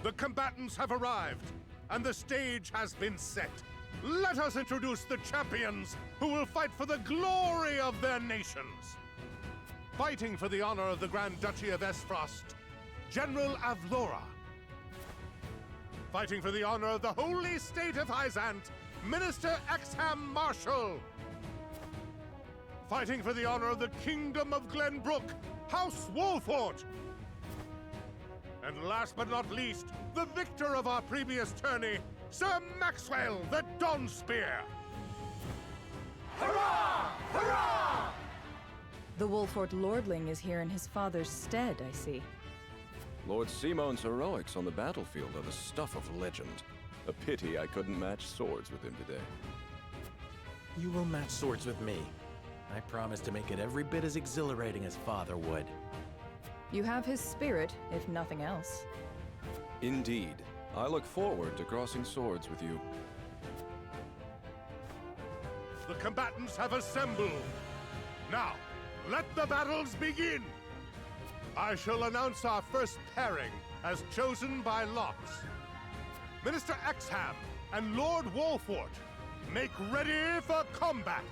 The combatants have arrived, and the stage has been set. Let us introduce the champions who will fight for the glory of their nations. Fighting for the honor of the Grand Duchy of Esfrost, General Avlora. Fighting for the honor of the Holy State of Hyzant, Minister Exham Marshal. Fighting for the honor of the Kingdom of Glenbrook, House Wolffort. And last but not least, the victor of our previous tourney, Sir Maxwell the Dawnspear. Hurrah! Hurrah! The Wolffort lordling is here in his father's stead, I see. Lord Simon's heroics on the battlefield are the stuff of legend. A pity I couldn't match swords with him today. You will match swords with me. I promise to make it every bit as exhilarating as Father would. You have his spirit, if nothing else. Indeed. I look forward to crossing swords with you. The combatants have assembled. Now, let the battles begin! I shall announce our first pairing, as chosen by lots. Minister Exham and Lord Wolffort, make ready for combat!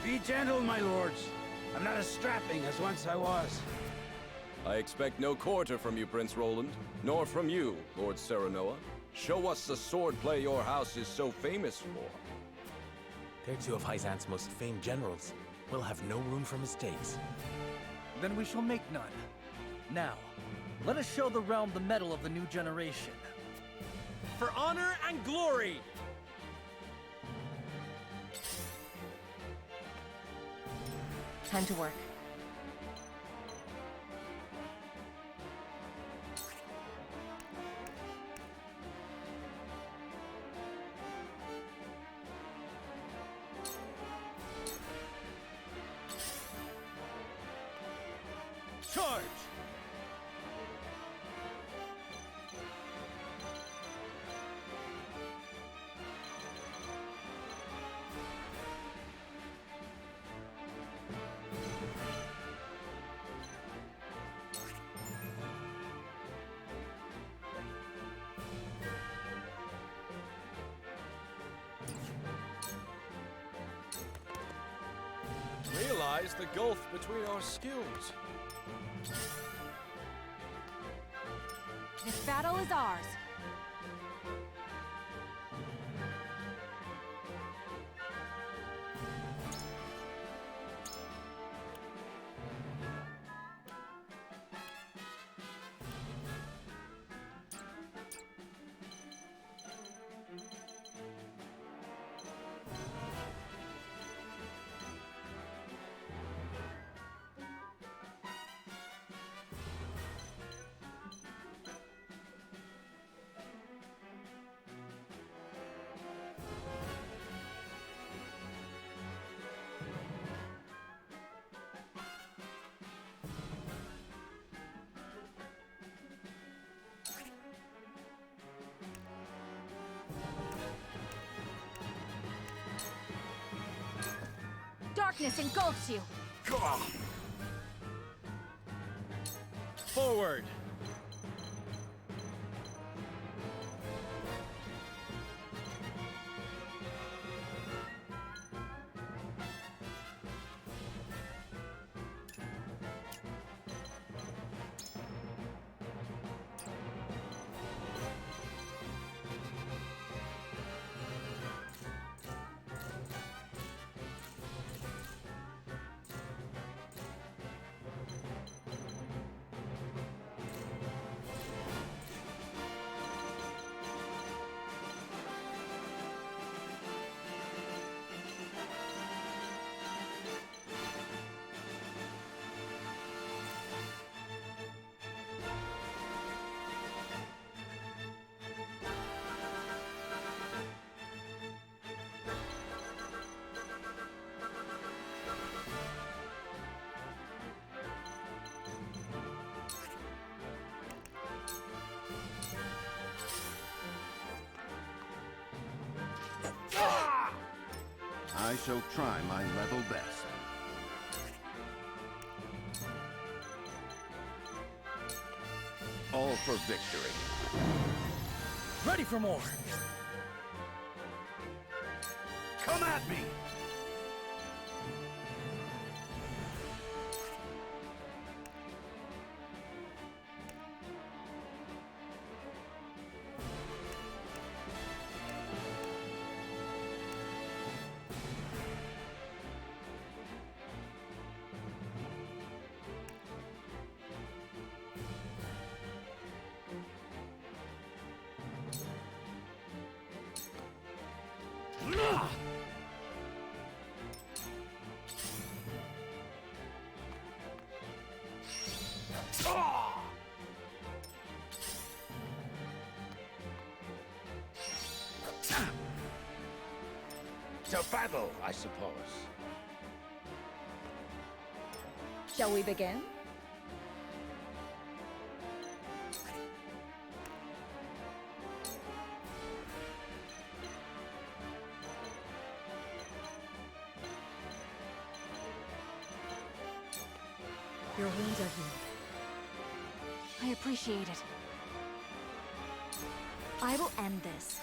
Be gentle, my lords. I'm not as strapping as once I was. I expect no quarter from you, Prince Roland, nor from you, Lord Serenoa. Show us the swordplay your house is so famous for. They're two of Hyzant's most famed generals. We'll have no room for mistakes. Then we shall make none. Now, let us show the realm the mettle of the new generation. For honor and glory! Time to work. Charge! Realize the gulf between our skills. This battle is ours. darkness engulfs you. Forward! I shall try my level best. All for victory. Ready for more! Come at me! To battle, I suppose. Shall we begin? Your wounds are healed. I appreciate it. I will end this.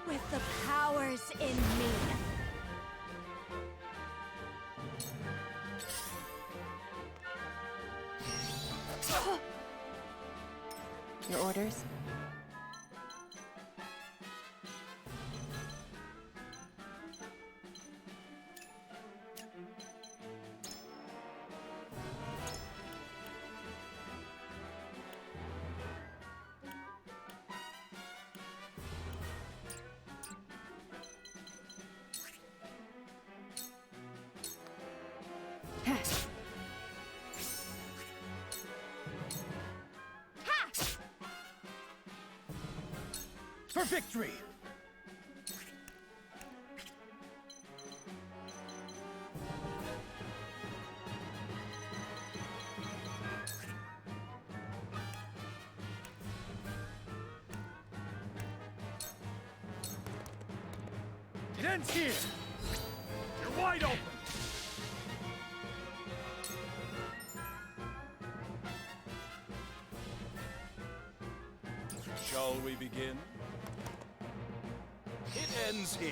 With the powers in me. Your orders? For victory! It ends here! You're wide open! Shall we begin? It ends here.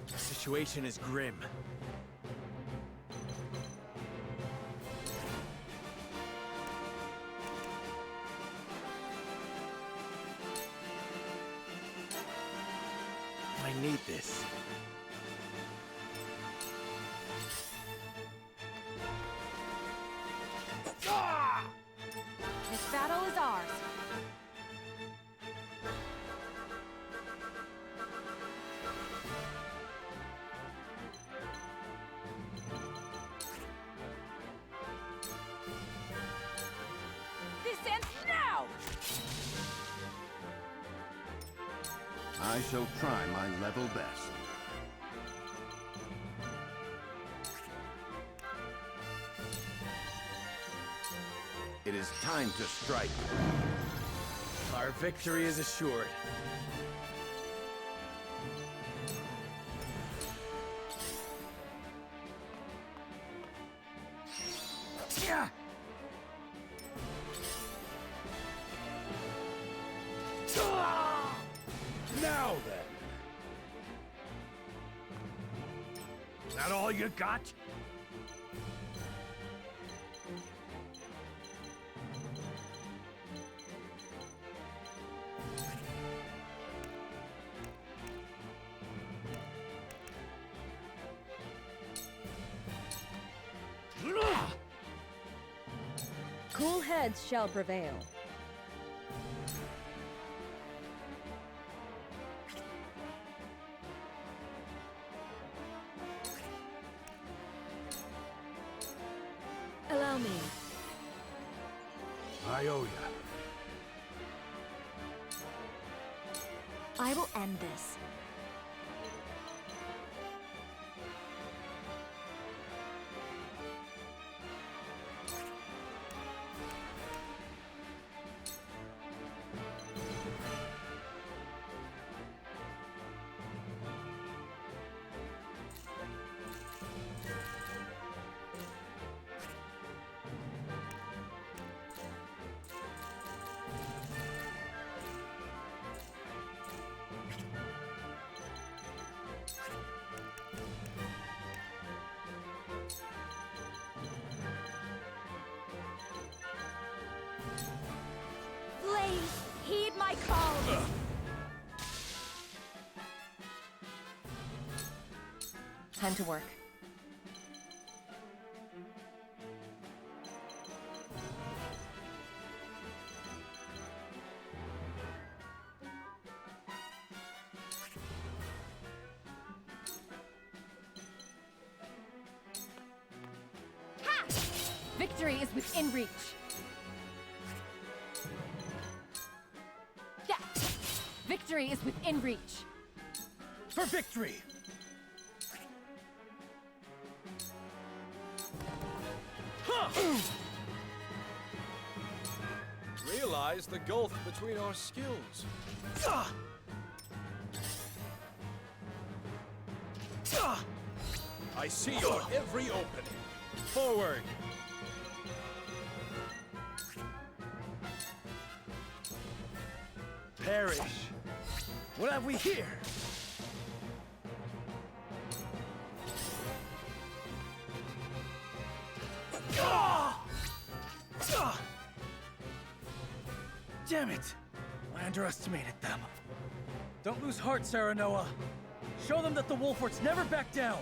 The situation is grim. I need this. This battle is ours. I shall try my level best. It is time to strike. Our victory is assured. Yeah! Now then. That all you got? Cool heads shall prevail. Allow me. I owe you. I will end this. Flames, heed my call. Time to work. Ha! Victory is within reach. Yeah. Victory is within reach. For victory! Realize the gulf between our skills. I see your every opening. Forward! Perish! What have we here? Damn it! I underestimated them. Don't lose heart, Serenoa. Show them that the Wolfforts never back down.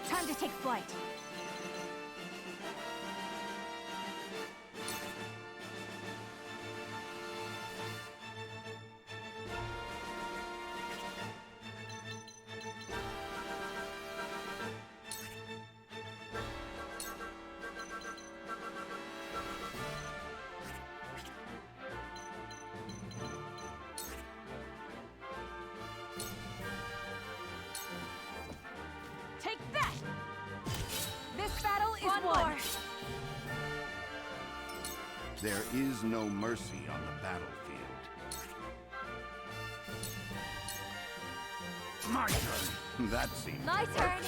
Time to take flight. Take that! This battle is won! There is no mercy on the battlefield. My turn. That seems My turn!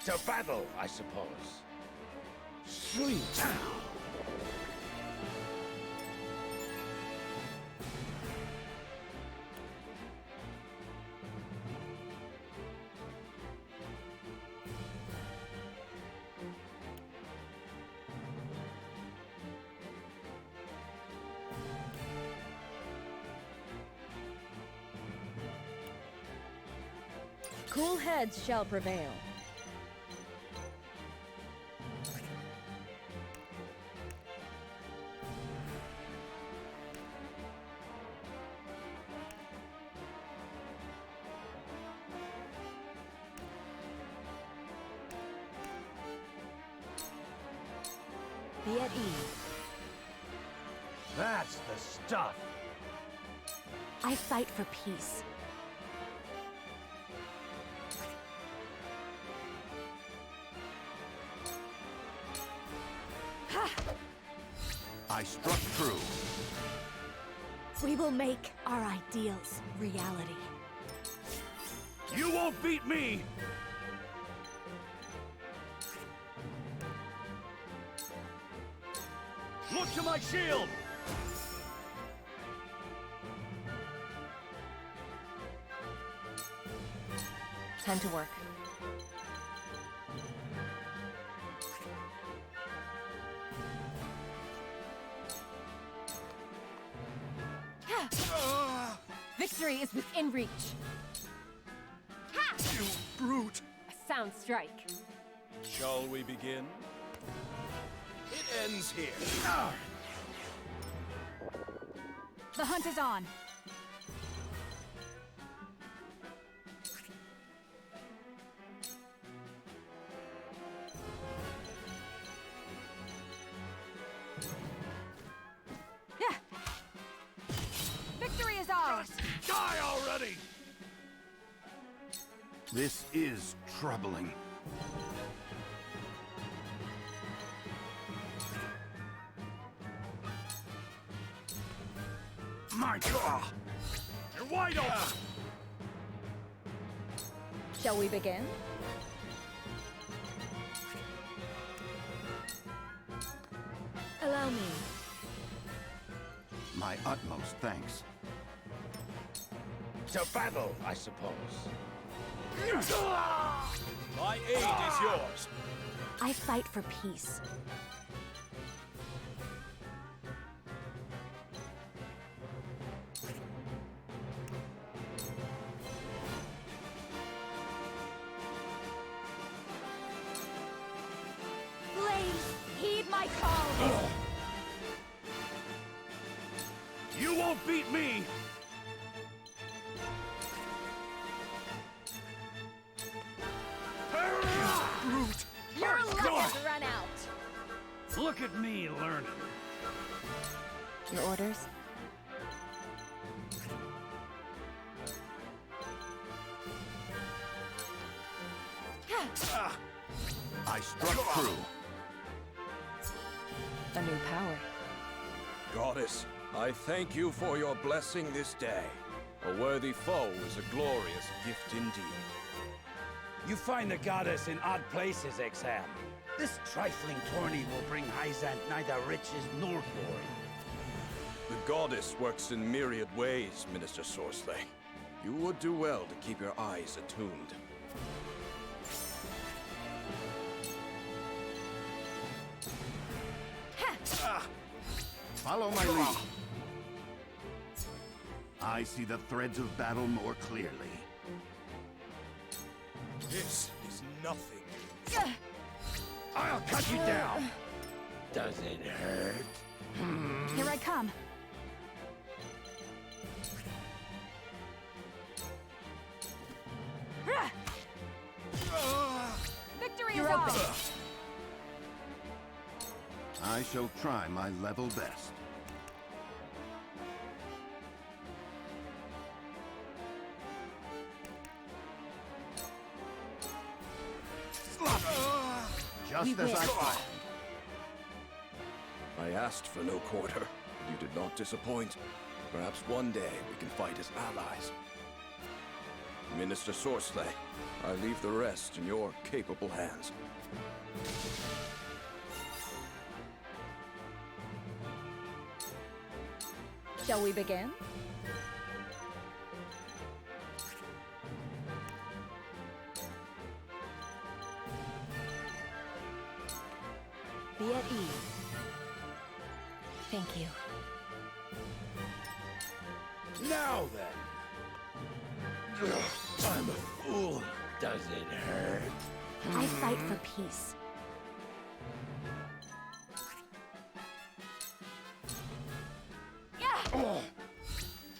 to battle, I suppose. Sweet. Cool heads shall prevail. Be at ease. That's the stuff. I fight for peace. I struck true. We will make our ideals reality. You won't beat me! Look to my shield! Time to work. Victory is within reach. Ha! You brute! A sound strike. Shall we begin? It ends here. The hunt is on. Yeah. Victory is ours. Die already! This is troubling. My God! You're wide open! Shall we begin? Allow me. My utmost thanks. To battle, I suppose. My aid is yours. I fight for peace. Flames, heed my call! You won't beat me! Brute! Your luck has run out. Look at me learning. Your orders? I struck true. A new power. Goddess, I thank you for your blessing this day. A worthy foe is a glorious gift indeed. You find the goddess in odd places, Exam. This trifling tourney will bring Hyzant neither riches nor glory. The goddess works in myriad ways, Minister Soursley. You would do well to keep your eyes attuned. Follow my lead. I see the threads of battle more clearly. This is nothing. I'll cut you down! Does it hurt? Here I come. Victory is ours. I shall try my level best. Just as I thought. I asked for no quarter. You did not disappoint. Perhaps one day we can fight as allies. Minister Soursley, I leave the rest in your capable hands. Shall we begin? Be at ease. Thank you. Now then! I'm a fool. Does it hurt? I fight for peace.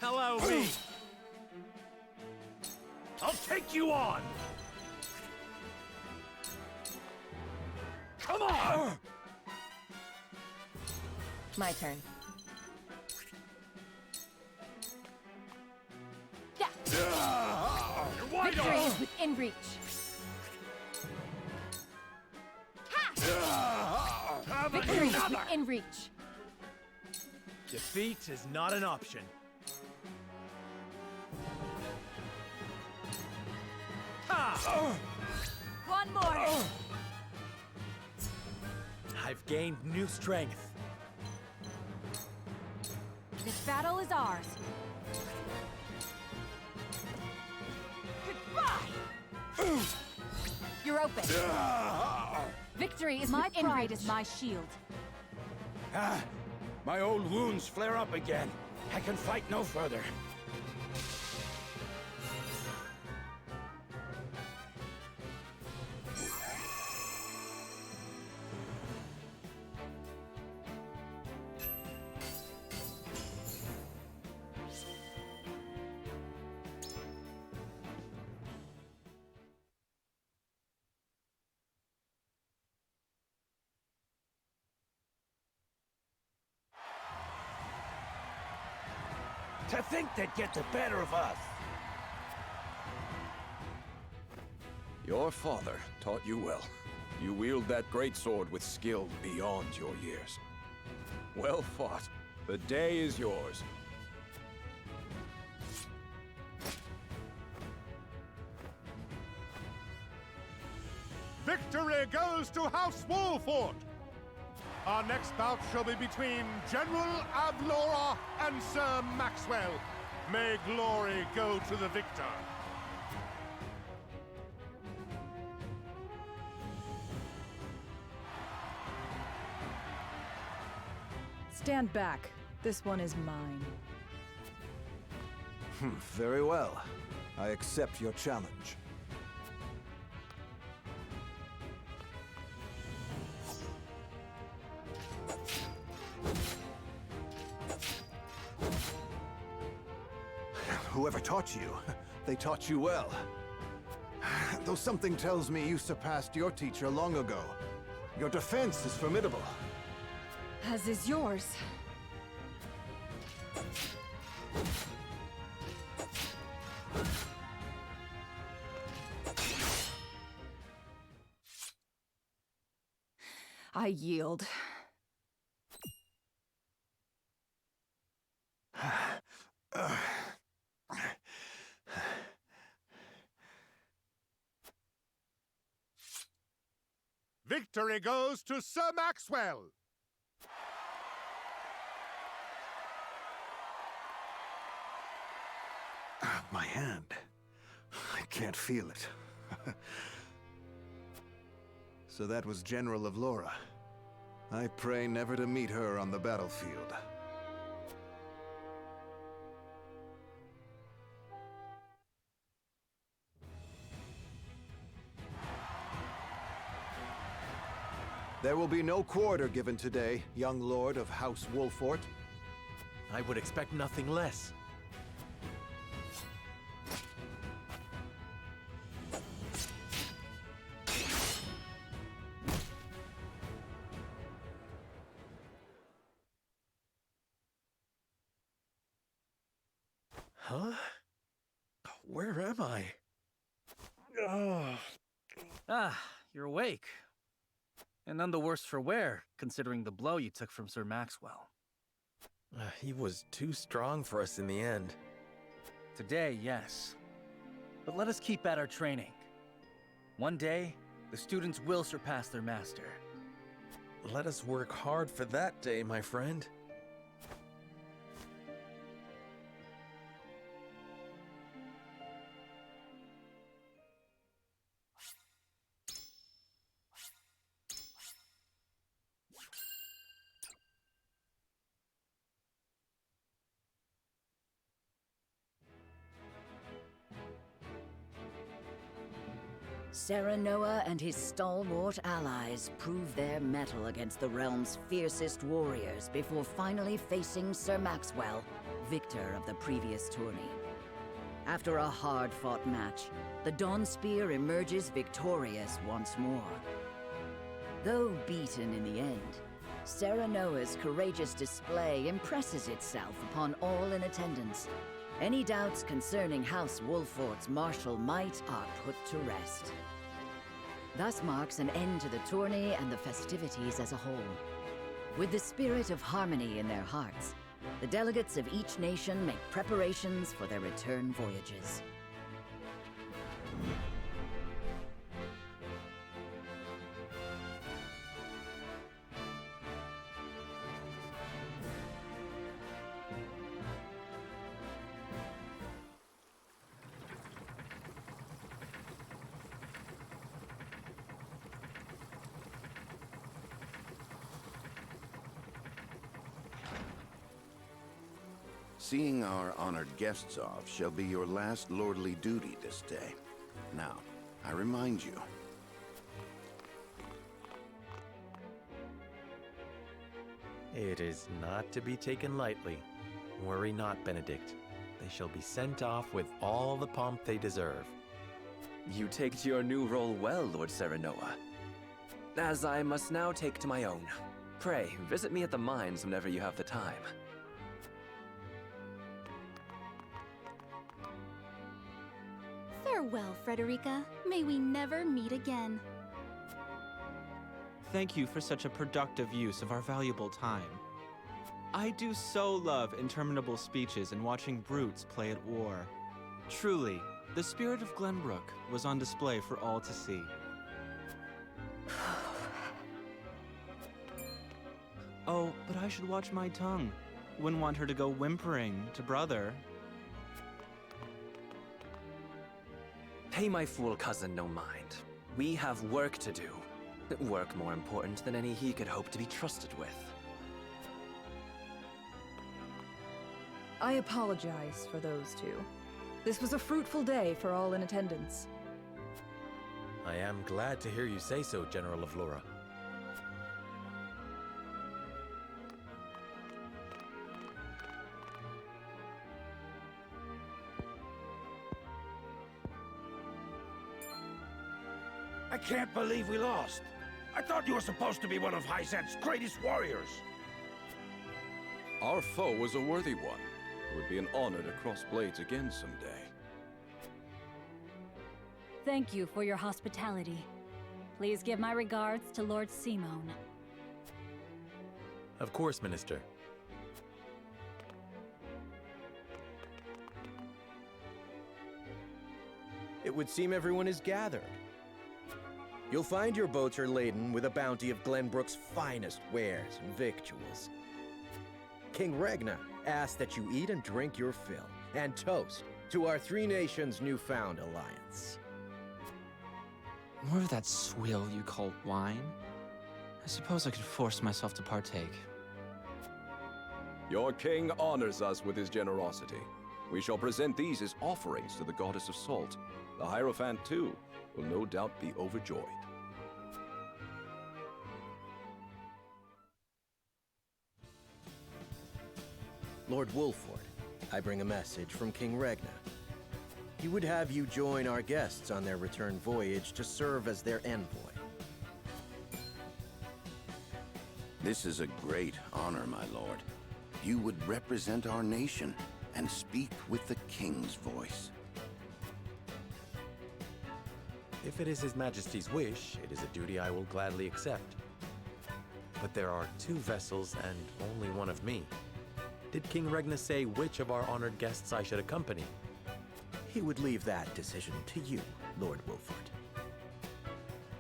Hello, me! I'll take you on! Come on! My turn. Victory is within reach. Victory is within reach. Defeat is not an option. One more. I've gained new strength. This battle is ours. Goodbye. You're open. Victory is my pride is my shield. My old wounds flare up again. I can fight no further. To think they'd get the better of us. Your father taught you well. You wield that great sword with skill beyond your years. Well fought. The day is yours. Victory goes to House Wolffort! Our next bout shall be between General Avlora and Sir Maxwell. May glory go to the victor. Stand back. This one is mine. Very well. I accept your challenge. Whoever taught you, they taught you well. Though something tells me you surpassed your teacher long ago. Your defense is formidable. As is yours. I yield. Victory goes to Sir Maxwell! My hand. I can't feel it. So that was General Avlora. I pray never to meet her on the battlefield. There will be no quarter given today, young lord of House Wolffort. I would expect nothing less. Huh? Where am I? You're awake. And none the worse for wear, considering the blow you took from Sir Maxwell. He was too strong for us in the end. Today, yes. But let us keep at our training. One day, the students will surpass their master. Let us work hard for that day, my friend. Serenoa and his stalwart allies prove their mettle against the realm's fiercest warriors before finally facing Sir Maxwell, victor of the previous tourney. After a hard-fought match, the Dawn Spear emerges victorious once more. Though beaten in the end, Serenoa's courageous display impresses itself upon all in attendance. Any doubts concerning House Wolffort's martial might are put to rest. Thus marks an end to the tourney and the festivities as a whole. With the spirit of harmony in their hearts, the delegates of each nation make preparations for their return voyages. Seeing our honored guests off shall be your last lordly duty this day. Now, I remind you. It is not to be taken lightly. Worry not, Benedict. They shall be sent off with all the pomp they deserve. You take to your new role well, Lord Serenoa. As I must now take to my own. Pray, visit me at the mines whenever you have the time. Farewell, Frederica. May we never meet again. Thank you for such a productive use of our valuable time. I do so love interminable speeches and watching brutes play at war. Truly, the spirit of Glenbrook was on display for all to see. Oh, but I should watch my tongue. Wouldn't want her to go whimpering to brother. Pay my fool cousin no mind. We have work to do. Work more important than any he could hope to be trusted with. I apologize for those two. This was a fruitful day for all in attendance. I am glad to hear you say so, General of Lora. I can't believe we lost. I thought you were supposed to be one of Hyzant's greatest warriors. Our foe was a worthy one. It would be an honor to cross blades again someday. Thank you for your hospitality. Please give my regards to Lord Simone. Of course, Minister. It would seem everyone is gathered. You'll find your boats are laden with a bounty of Glenbrook's finest wares and victuals. King Regna asks that you eat and drink your fill, and toast to our three nations' newfound alliance. More of that swill you call wine? I suppose I could force myself to partake. Your king honors us with his generosity. We shall present these as offerings to the goddess of salt. The Hierophant, too, will no doubt be overjoyed. Lord Wolffort, I bring a message from King Regna. He would have you join our guests on their return voyage to serve as their envoy. This is a great honor, my lord. You would represent our nation and speak with the king's voice. If it is His Majesty's wish, it is a duty I will gladly accept. But there are 2 vessels and only one of me. Did King Regna say which of our honored guests I should accompany? He would leave that decision to you, Lord Wolffort.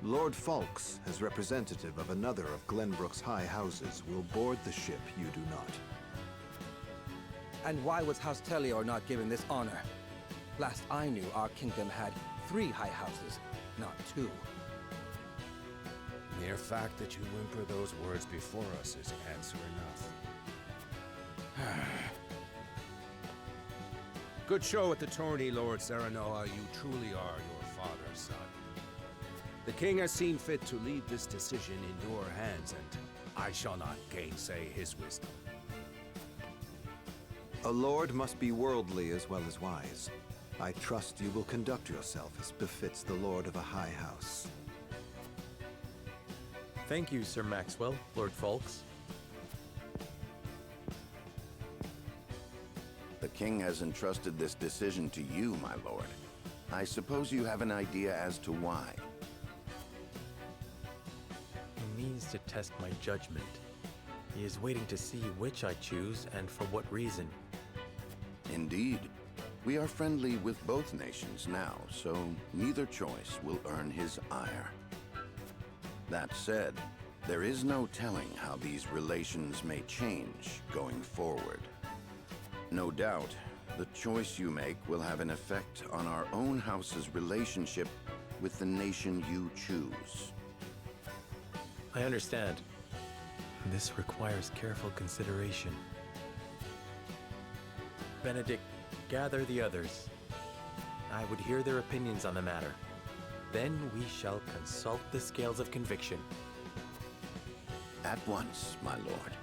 Lord Falks, as representative of another of Glenbrook's high houses, will board the ship you do not. And why was House Tellior not given this honor? Last I knew, our kingdom had 3 high houses, not 2. Mere fact that you whimper those words before us is answer enough. Good show at the tourney, Lord Serenoa. You truly are your father's son. The king has seen fit to leave this decision in your hands, and I shall not gainsay his wisdom. A lord must be worldly as well as wise. I trust you will conduct yourself as befits the lord of a high house. Thank you, Sir Maxwell, Lord Falks. king has entrusted this decision to you, my lord. I suppose you have an idea as to why. He means to test my judgment. He is waiting to see which I choose and for what reason. Indeed. We are friendly with both nations now, so neither choice will earn his ire. That said, there is no telling how these relations may change going forward. No doubt, the choice you make will have an effect on our own house's relationship with the nation you choose. I understand. This requires careful consideration. Benedict, gather the others. I would hear their opinions on the matter. Then we shall consult the scales of conviction. At once, my lord.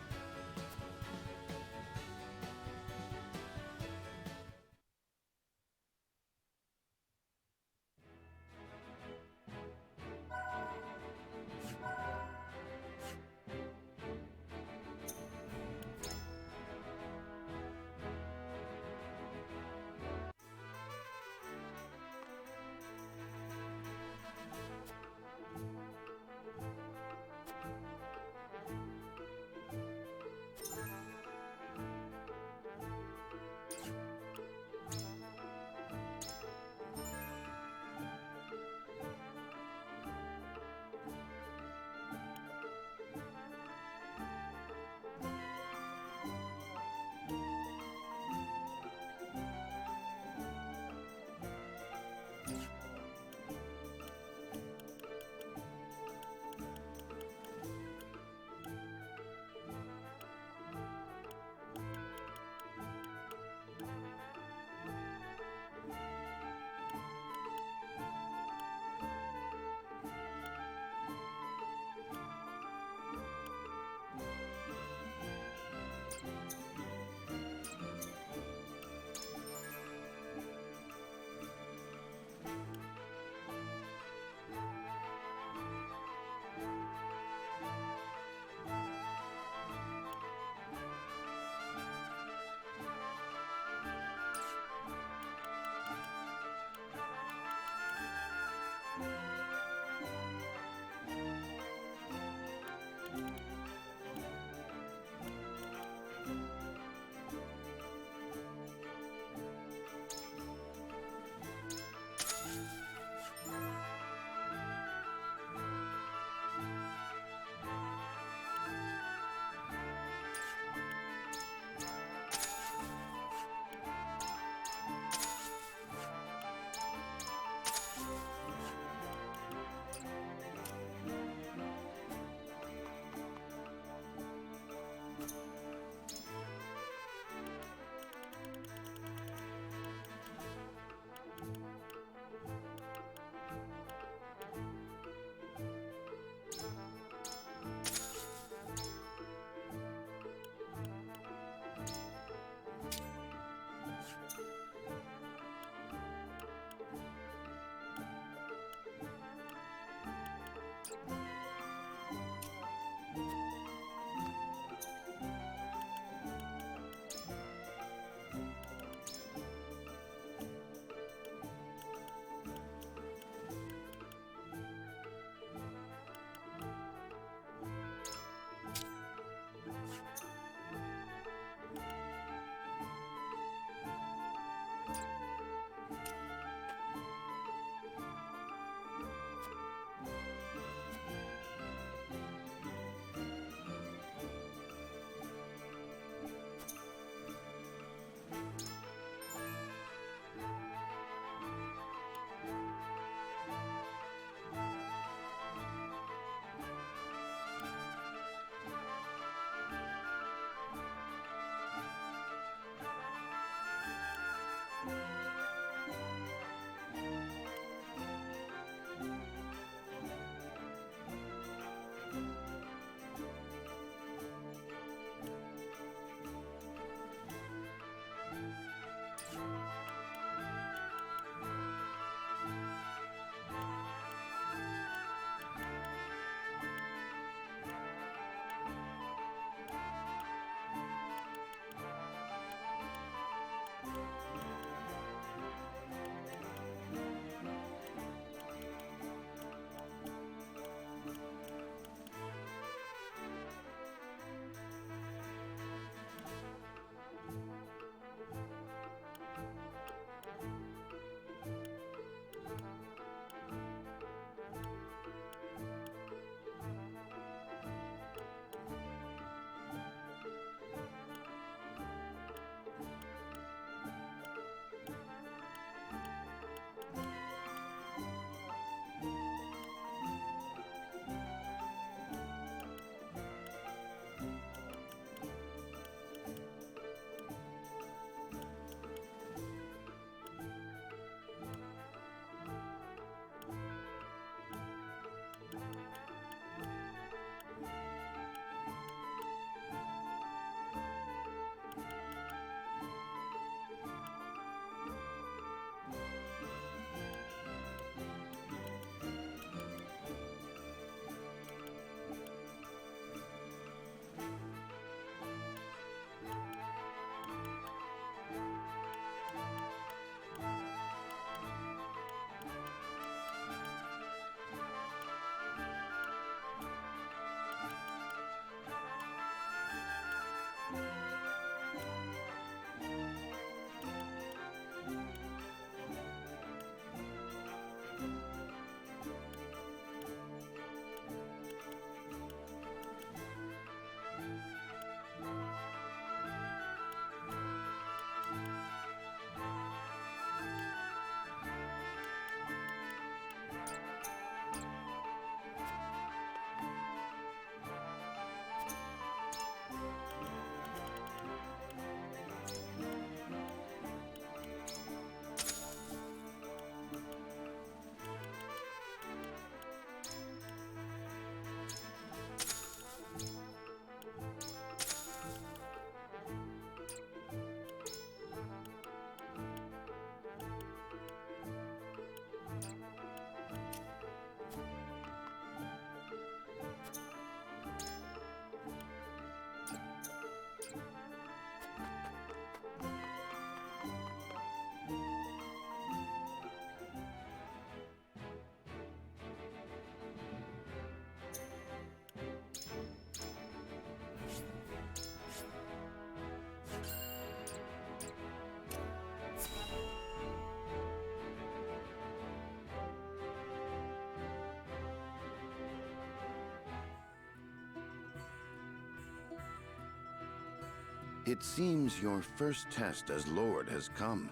It seems your first test as Lord has come.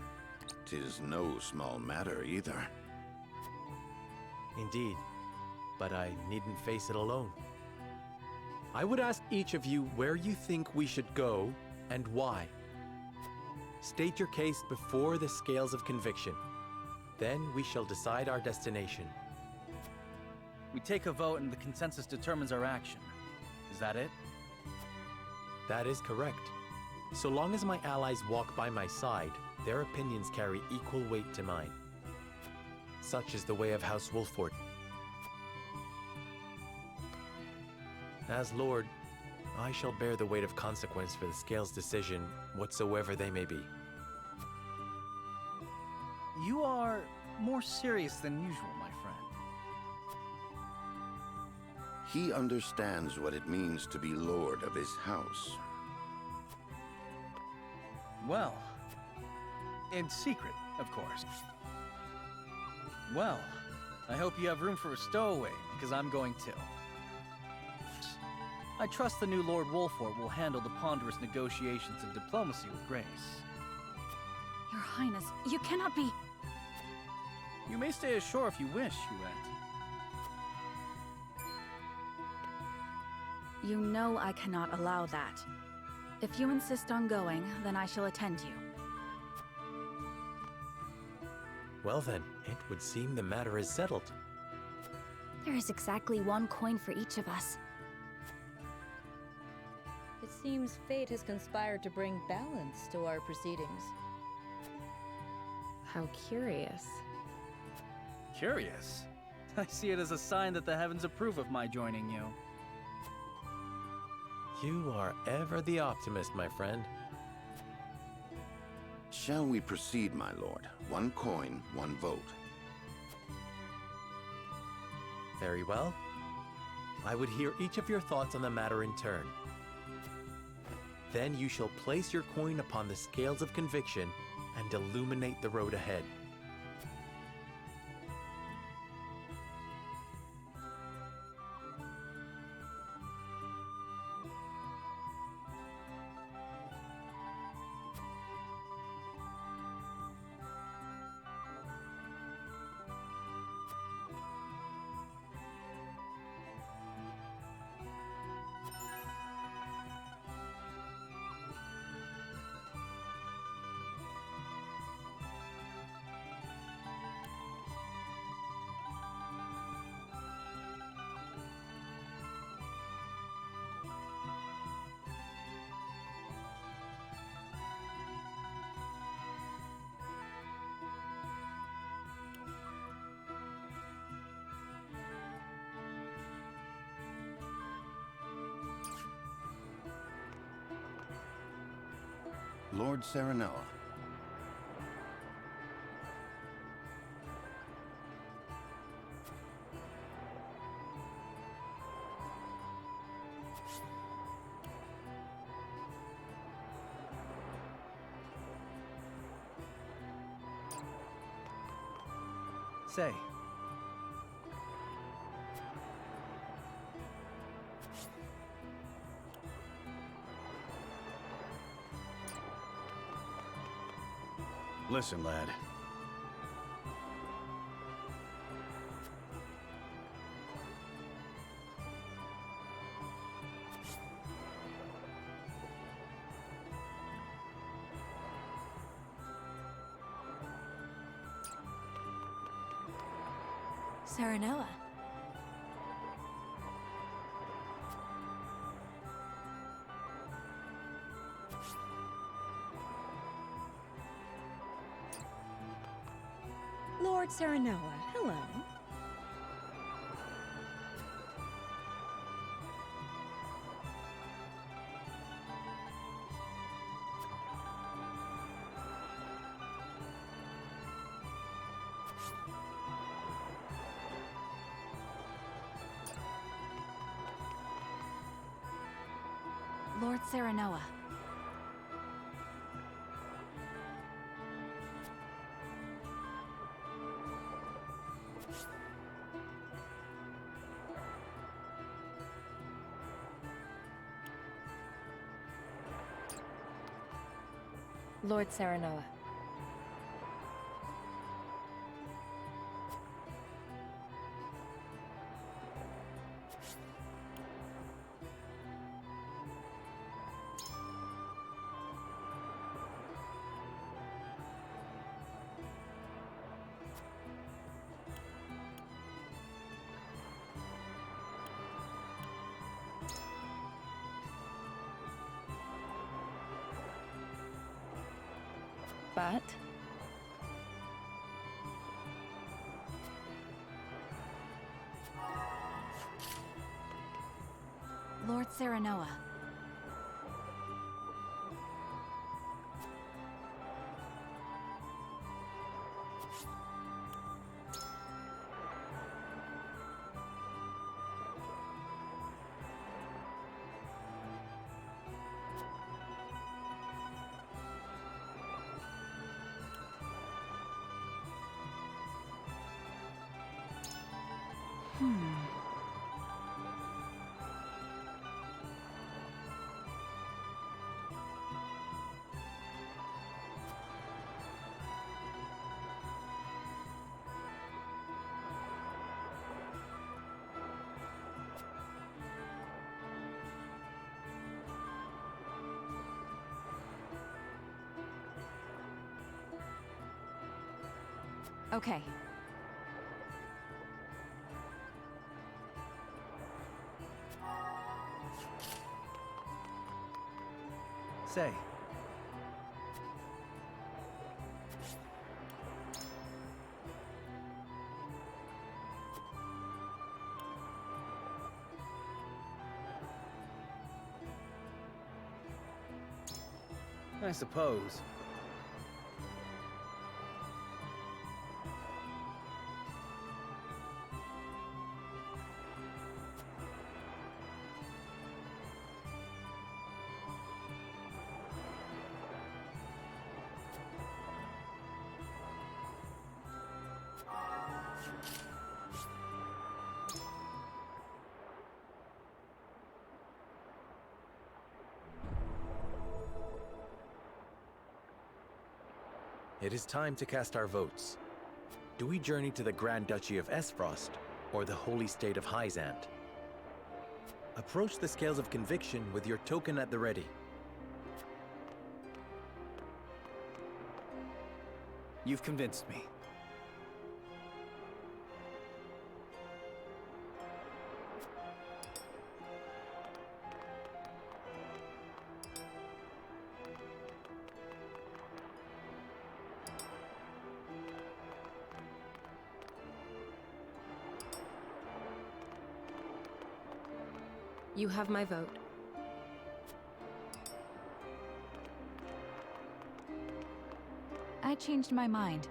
'Tis no small matter either. Indeed, but I needn't face it alone. I would ask each of you where you think we should go and why. State your case before the scales of conviction. Then we shall decide our destination. We take a vote and the consensus determines our action. Is that it? That is correct. So long as my allies walk by my side, their opinions carry equal weight to mine. Such is the way of House Wolffort. As Lord, I shall bear the weight of consequence for the Scales' decision, whatsoever they may be. You are more serious than usual, my friend. He understands what it means to be Lord of his house. Well, in secret, of course. Well, I hope you have room for a stowaway, because I'm going to. I trust the new Lord Wolffort will handle the ponderous negotiations and diplomacy with grace. Your Highness, you cannot be... You may stay ashore if you wish, Huette. You know I cannot allow that. If you insist on going, then I shall attend you. Well then, it would seem the matter is settled. There is exactly one coin for each of us. It seems fate has conspired to bring balance to our proceedings. How curious. Curious? I see it as a sign that the heavens approve of my joining you. You are ever the optimist, my friend. Shall we proceed, my lord? One coin, one vote. Very well. I would hear each of your thoughts on the matter in turn. Then you shall place your coin upon the scales of conviction and illuminate the road ahead. Lord Serenoa. Say. Listen, lad. Serenoa. Lord Serenoa, hello. Lord Serenoa. Lord Serenoa. But Lord Serenoa. Okay. Say. I suppose. It is time to cast our votes. Do we journey to the Grand Duchy of Esfrost, or the Holy State of Hyzant? Approach the scales of conviction with your token at the ready. You've convinced me. You have my vote. I changed my mind.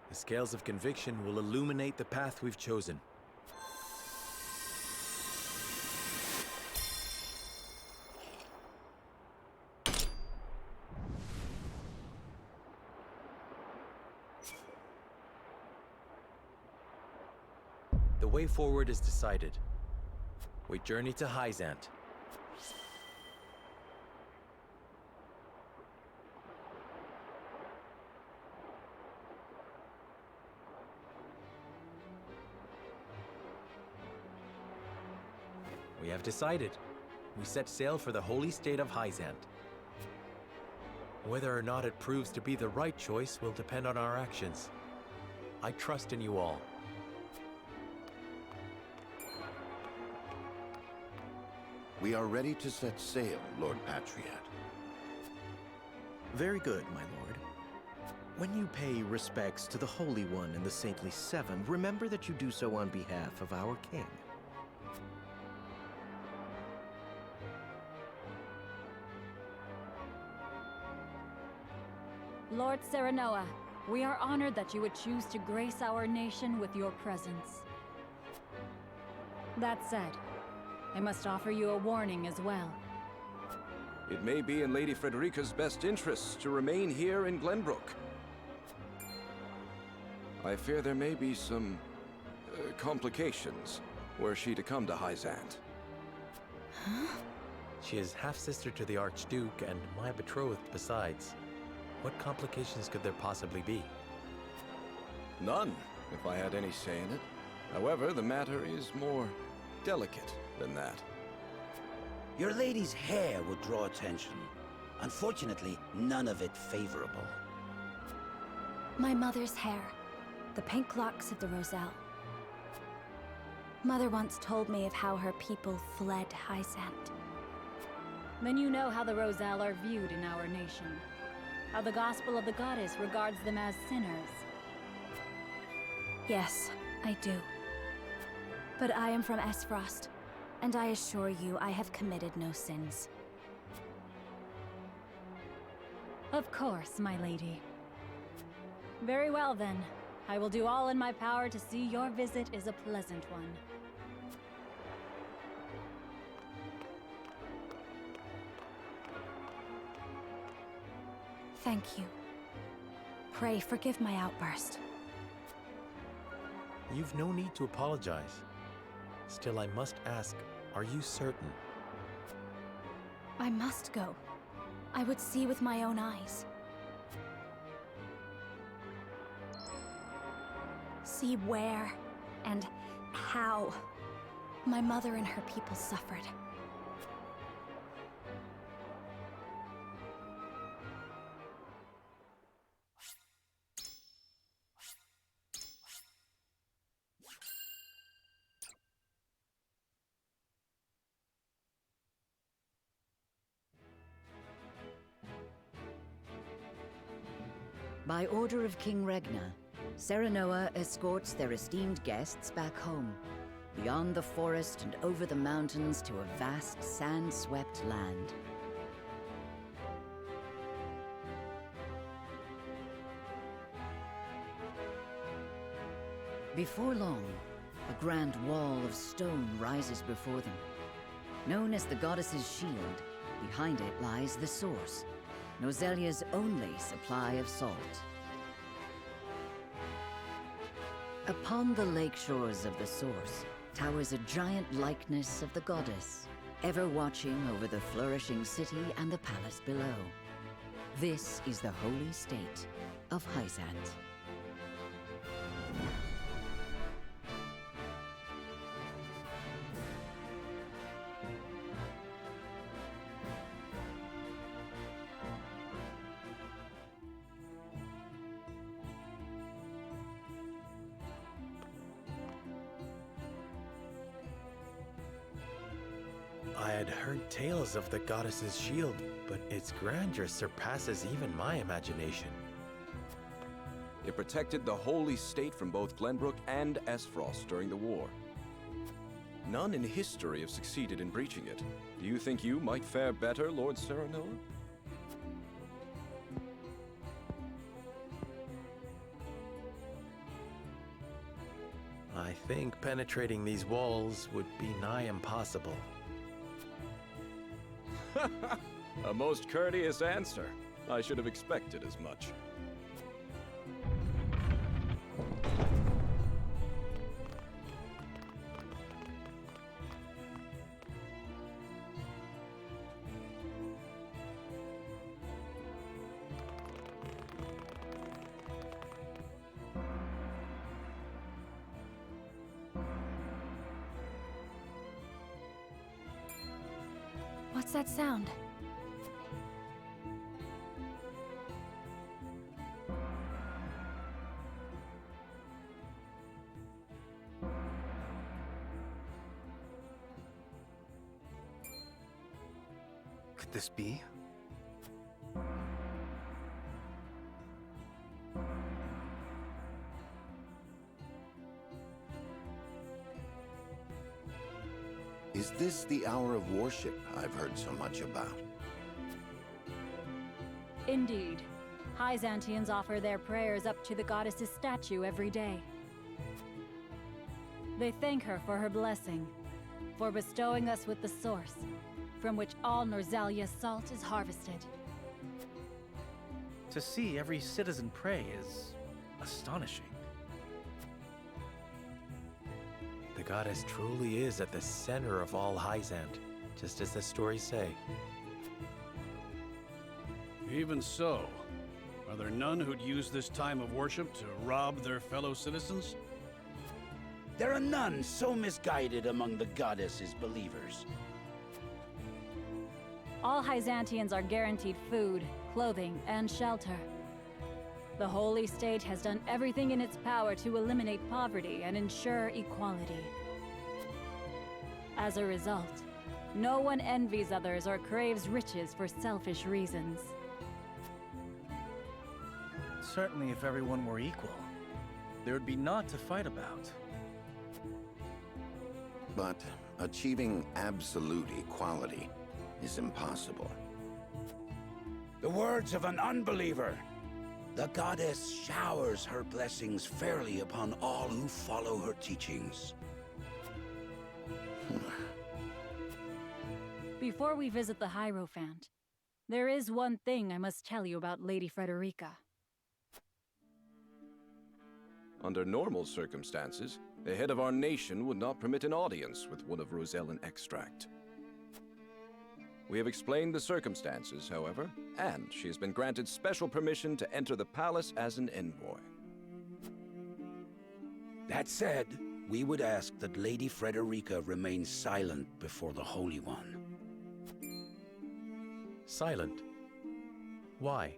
The scales of conviction will illuminate the path we've chosen. The way forward is decided. We journey to Hyzant. We have decided. We set sail for the holy state of Hyzant. Whether or not it proves to be the right choice will depend on our actions. I trust in you all. We are ready to set sail, Lord Patriot. Very good, my lord. When you pay respects to the Holy One and the Saintly Seven, remember that you do so on behalf of our king. Lord Serenoa, we are honored that you would choose to grace our nation with your presence. That said, I must offer you a warning as well. It may be in Lady Frederica's best interests to remain here in Glenbrook. I fear there may be some complications were she to come to Hyzant. Huh? She is half-sister to the Archduke and my betrothed besides. What complications could there possibly be? None, if I had any say in it. However, the matter is more delicate than that. Your lady's hair would draw attention. Unfortunately, none of it favorable. My mother's hair. The pink locks of the Roselle. Mother once told me of how her people fled Hyzant. Then you know how the Roselle are viewed in our nation. How the gospel of the goddess regards them as sinners. Yes, I do. But I am from Esfrost, and I assure you I have committed no sins. Of course, my lady. Very well then. I will do all in my power to see your visit is a pleasant one. Thank you. Pray forgive my outburst. You've no need to apologize. Still, I must ask, are you certain? I must go. I would see with my own eyes. See where and how my mother and her people suffered. By order of King Regna, Serenoa escorts their esteemed guests back home, beyond the forest and over the mountains to a vast, sand-swept land. Before long, a grand wall of stone rises before them. Known as the Goddess's Shield, behind it lies the source, Nozelia's only supply of salt. Upon the lake shores of the source towers a giant likeness of the goddess, ever watching over the flourishing city and the palace below. This is the holy state of Hyzant. I had heard tales of the goddess's shield, but its grandeur surpasses even my imagination. It protected the holy state from both Glenbrook and Esfrost during the war. None in history have succeeded in breaching it. Do you think you might fare better, Lord Serenoa? I think penetrating these walls would be nigh impossible. A most courteous answer. I should have expected as much. What's that sound? Could this be? Is this the hour of worship I've heard so much about? Indeed. Hyzantians offer their prayers up to the goddess's statue every day. They thank her for her blessing, for bestowing us with the source, from which all Norzalia's salt is harvested. To see every citizen pray is astonishing. The goddess truly is at the center of all Hyzant, just as the stories say. Even so, are there none who'd use this time of worship to rob their fellow citizens? There are none so misguided among the goddess's believers. All Hyzantians are guaranteed food, clothing, and shelter. The Holy State has done everything in its power to eliminate poverty and ensure equality. As a result, no one envies others or craves riches for selfish reasons. Certainly if everyone were equal, there would be naught to fight about. But achieving absolute equality is impossible. The words of an unbeliever. The goddess showers her blessings fairly upon all who follow her teachings. Before we visit the Hierophant, there is one thing I must tell you about Lady Frederica. Under normal circumstances, the head of our nation would not permit an audience with one of Rosellan extract. We have explained the circumstances, however, and she has been granted special permission to enter the palace as an envoy. That said, we would ask that Lady Frederica remain silent before the Holy One. Silent? Why?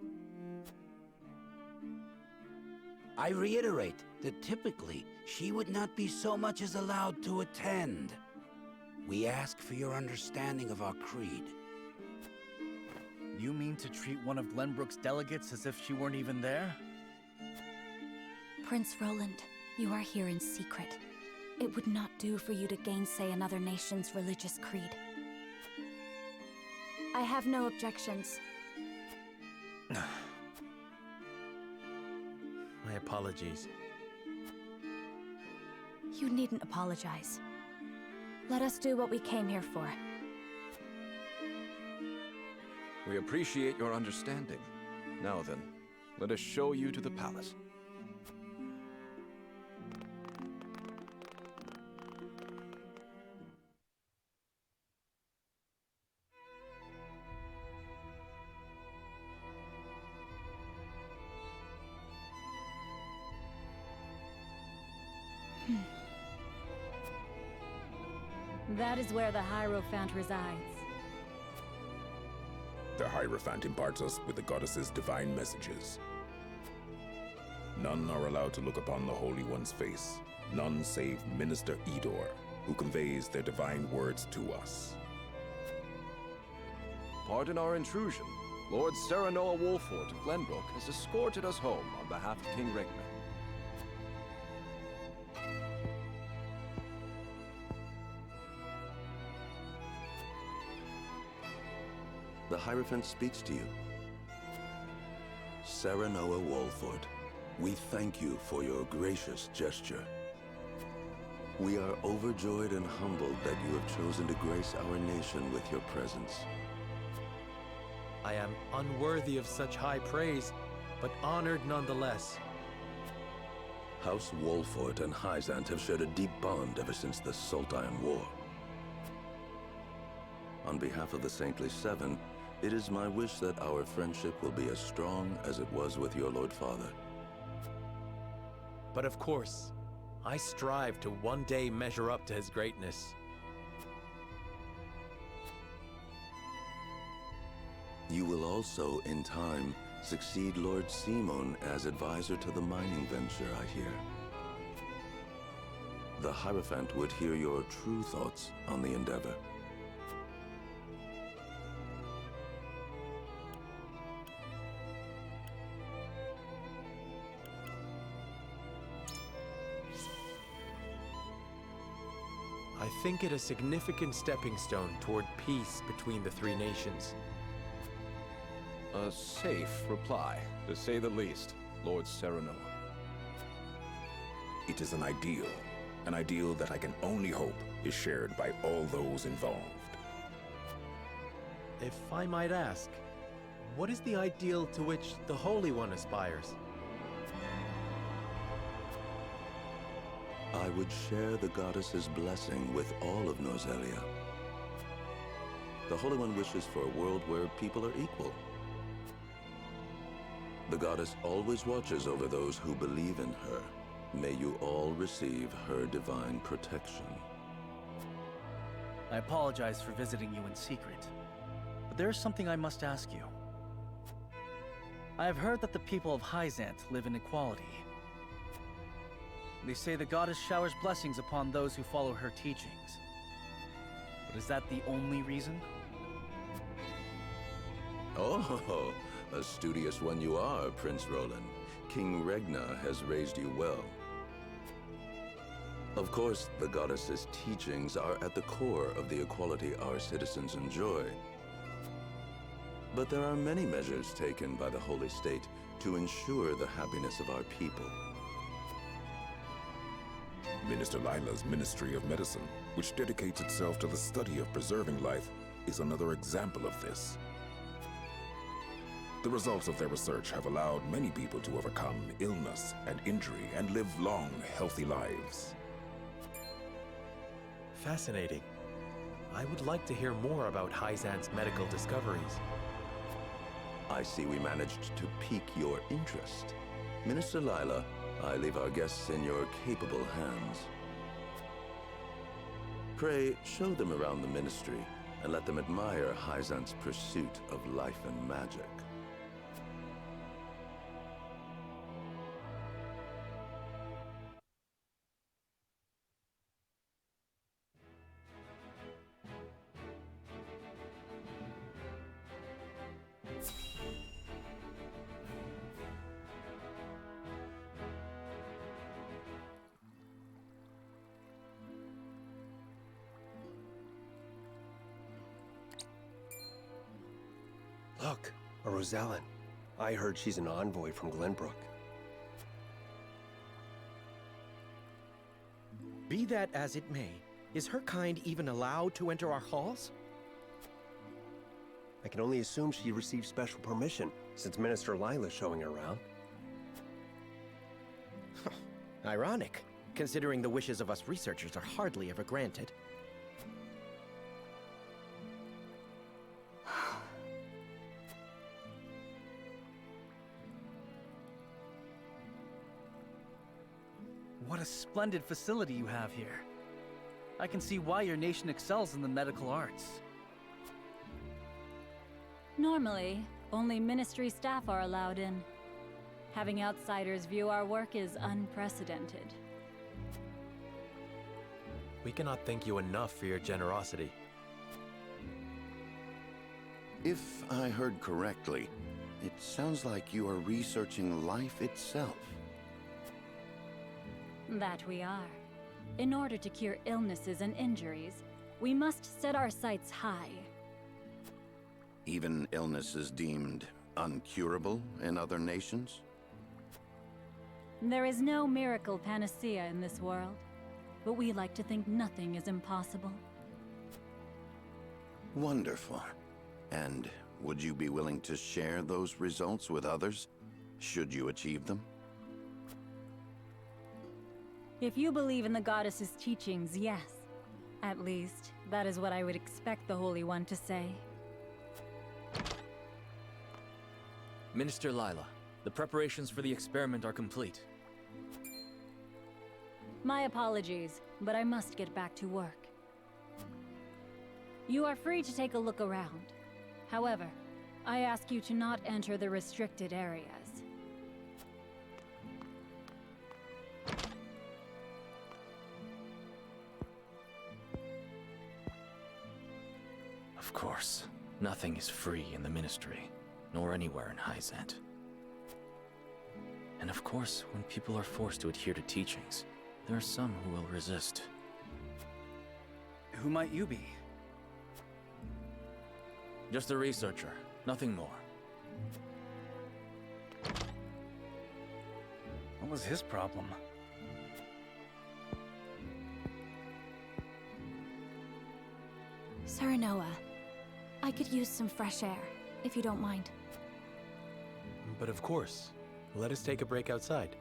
I reiterate that typically she would not be so much as allowed to attend. We ask for your understanding of our creed. You mean to treat one of Glenbrook's delegates as if she weren't even there? Prince Roland, you are here in secret. It would not do for you to gainsay another nation's religious creed. I have no objections. My apologies. You needn't apologize. Let us do what we came here for. We appreciate your understanding. Now then, let us show you to the palace. That is where the Hierophant resides. The Hierophant imparts us with the goddess's divine messages. None are allowed to look upon the Holy One's face, none save Minister Edor, who conveys their divine words to us. Pardon our intrusion. Lord Serenoa Wolffort of Glenbrook has escorted us home on behalf of King Regna. The Hierophant speaks to you. Serenoa Wolffort, we thank you for your gracious gesture. We are overjoyed and humbled that you have chosen to grace our nation with your presence. I am unworthy of such high praise, but honored nonetheless. House Wolffort and Hyzant have shared a deep bond ever since the Sultan War. On behalf of the Saintly Seven, it is my wish that our friendship will be as strong as it was with your Lord Father. But of course, I strive to one day measure up to his greatness. You will also, in time, succeed Lord Simon as advisor to the mining venture, I hear. The Hierophant would hear your true thoughts on the endeavor. I think it a significant stepping stone toward peace between the three nations. A safe reply, to say the least, Lord Serenoa. It is an ideal that I can only hope is shared by all those involved. If I might ask, what is the ideal to which the Holy One aspires? I would share the goddess's blessing with all of Norzelia. The Holy One wishes for a world where people are equal. The goddess always watches over those who believe in her. May you all receive her divine protection. I apologize for visiting you in secret, but there is something I must ask you. I have heard that the people of Hyzant live in equality. They say the goddess showers blessings upon those who follow her teachings. But is that the only reason? Oh, a studious one you are, Prince Roland. King Regna has raised you well. Of course, the goddess's teachings are at the core of the equality our citizens enjoy. But there are many measures taken by the Holy State to ensure the happiness of our people. Minister Lila's Ministry of Medicine, which dedicates itself to the study of preserving life, is another example of this. The results of their research have allowed many people to overcome illness and injury and live long, healthy lives. Fascinating. I would like to hear more about Hyzant's medical discoveries. I see we managed to pique your interest. Minister Lila, I leave our guests in your capable hands. Pray, show them around the ministry and let them admire Hyzant's pursuit of life and magic. Look, a Rosellan. I heard she's an envoy from Glenbrook. Be that as it may, is her kind even allowed to enter our halls? I can only assume she received special permission, since Minister Lila's showing her around. Ironic, considering the wishes of us researchers are hardly ever granted. What a splendid facility you have here. I can see why your nation excels in the medical arts. Normally, only ministry staff are allowed in. Having outsiders view our work is unprecedented. We cannot thank you enough for your generosity. If I heard correctly, it sounds like you are researching life itself. That we are. In order to cure illnesses and injuries, we must set our sights high. Even illnesses deemed uncurable in other nations? There is no miracle panacea in this world, but we like to think nothing is impossible. Wonderful. And would you be willing to share those results with others, should you achieve them? If you believe in the goddess's teachings, yes. At least, that is what I would expect the Holy One to say. Minister Lila, the preparations for the experiment are complete. My apologies, but I must get back to work. You are free to take a look around. However, I ask you to not enter the restricted areas. Of course, nothing is free in the Ministry, nor anywhere in Hyzant. And of course, when people are forced to adhere to teachings, there are some who will resist. Who might you be? Just a researcher, nothing more. What was his problem? Sir Noah, I could use some fresh air, if you don't mind. But of course, let us take a break outside.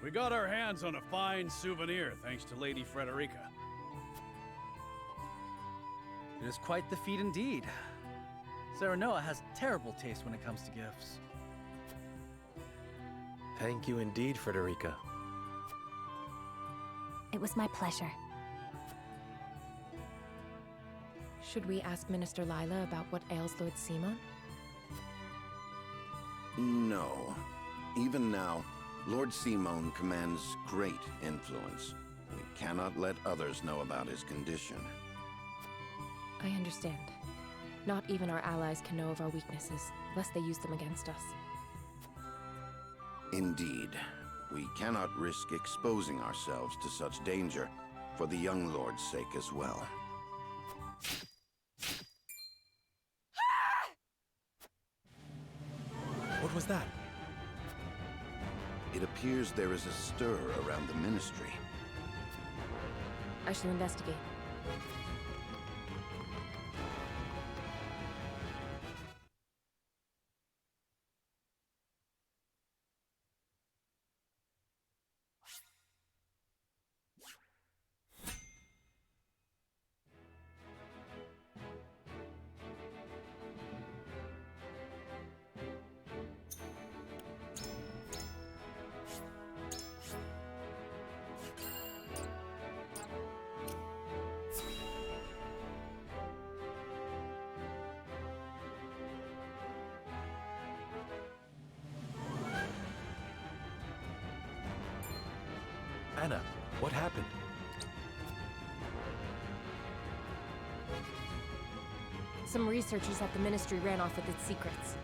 We got our hands on a fine souvenir thanks to Lady Frederica. It is quite the feat indeed. Serenoa has terrible taste when it comes to gifts. Thank you indeed, Frederica. It was my pleasure. Should we ask Minister Lila about what ails Lord Simon? No. Even now, Lord Simon commands great influence. We cannot let others know about his condition. I understand. Not even our allies can know of our weaknesses, lest they use them against us. Indeed. We cannot risk exposing ourselves to such danger, for the young lord's sake as well. What was that? It appears there is a stir around the ministry. I shall investigate. Anna, what happened? Some researchers at the Ministry ran off with its secrets.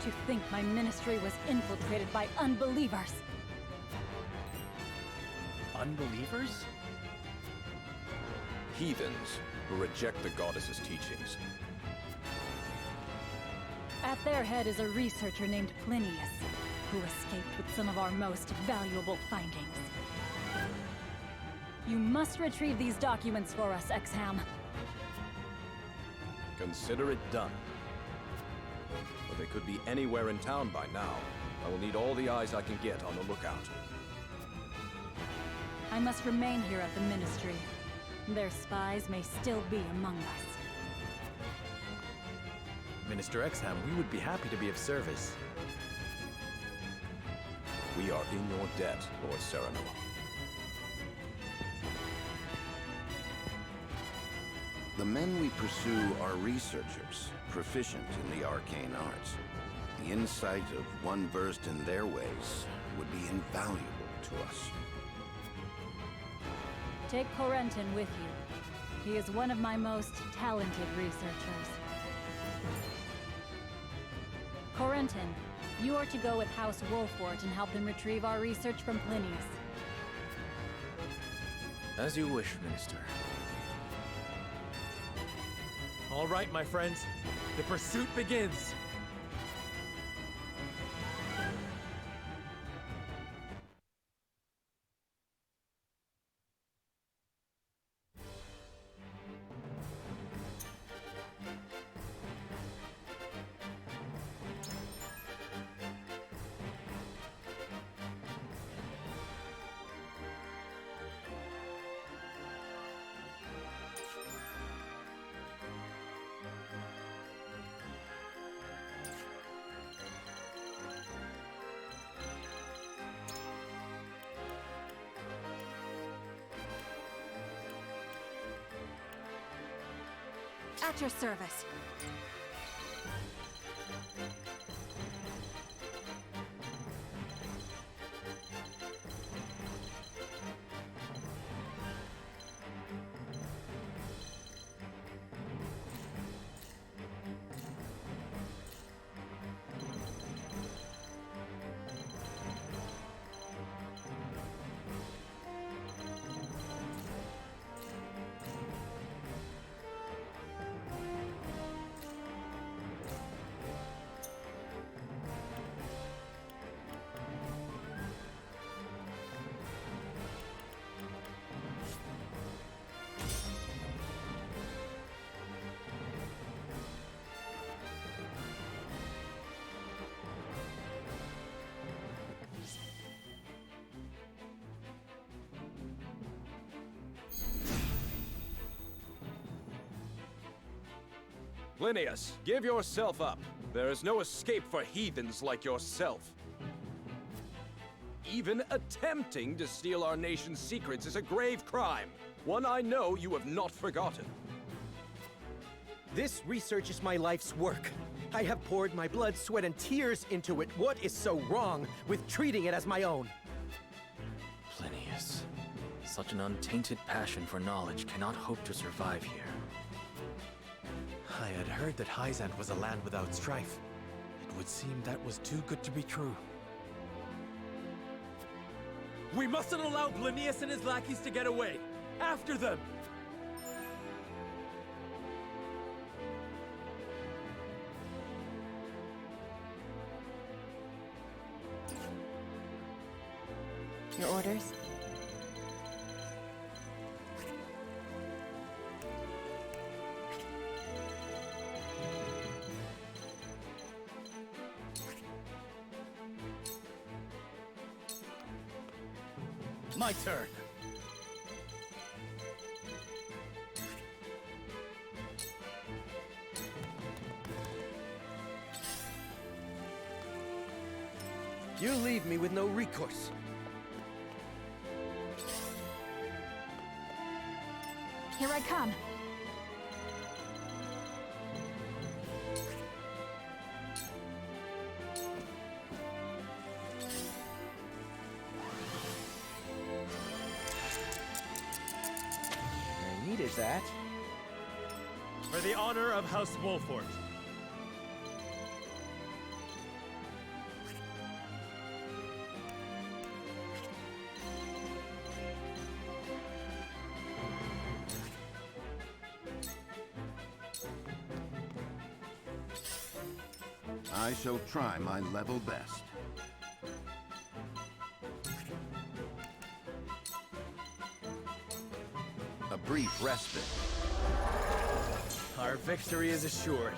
To think my ministry was infiltrated by unbelievers. Unbelievers? Heathens who reject the goddess's teachings. At their head is a researcher named Plinius, who escaped with some of our most valuable findings. You must retrieve these documents for us, Exham. Consider it done. But they could be anywhere in town by now. I will need all the eyes I can get on the lookout. I must remain here at the Ministry. Their spies may still be among us. Minister Exham, we would be happy to be of service. We are in your debt, Lord Serenoa. The men we pursue are researchers, proficient in the arcane arts. The insight of one versed in their ways would be invaluable to us. Take Corentin with you. He is one of my most talented researchers. Corentin, you are to go with House Wolffort and help them retrieve our research from Plinius. As you wish, Minister. All right, my friends. The pursuit begins! At your service. Plinius, give yourself up. There is no escape for heathens like yourself. Even attempting to steal our nation's secrets is a grave crime. One I know you have not forgotten. This research is my life's work. I have poured my blood, sweat, and tears into it. What is so wrong with treating it as my own? Plinius, such an untainted passion for knowledge cannot hope to survive here. I had heard that Hyzant was a land without strife. It would seem that was too good to be true. We mustn't allow Plinius and his lackeys to get away! After them! Your orders? My turn. You leave me with no recourse. Here I come. I needed that. For the honor of House Wolffort. I shall try my level best. A brief respite. Our victory is assured.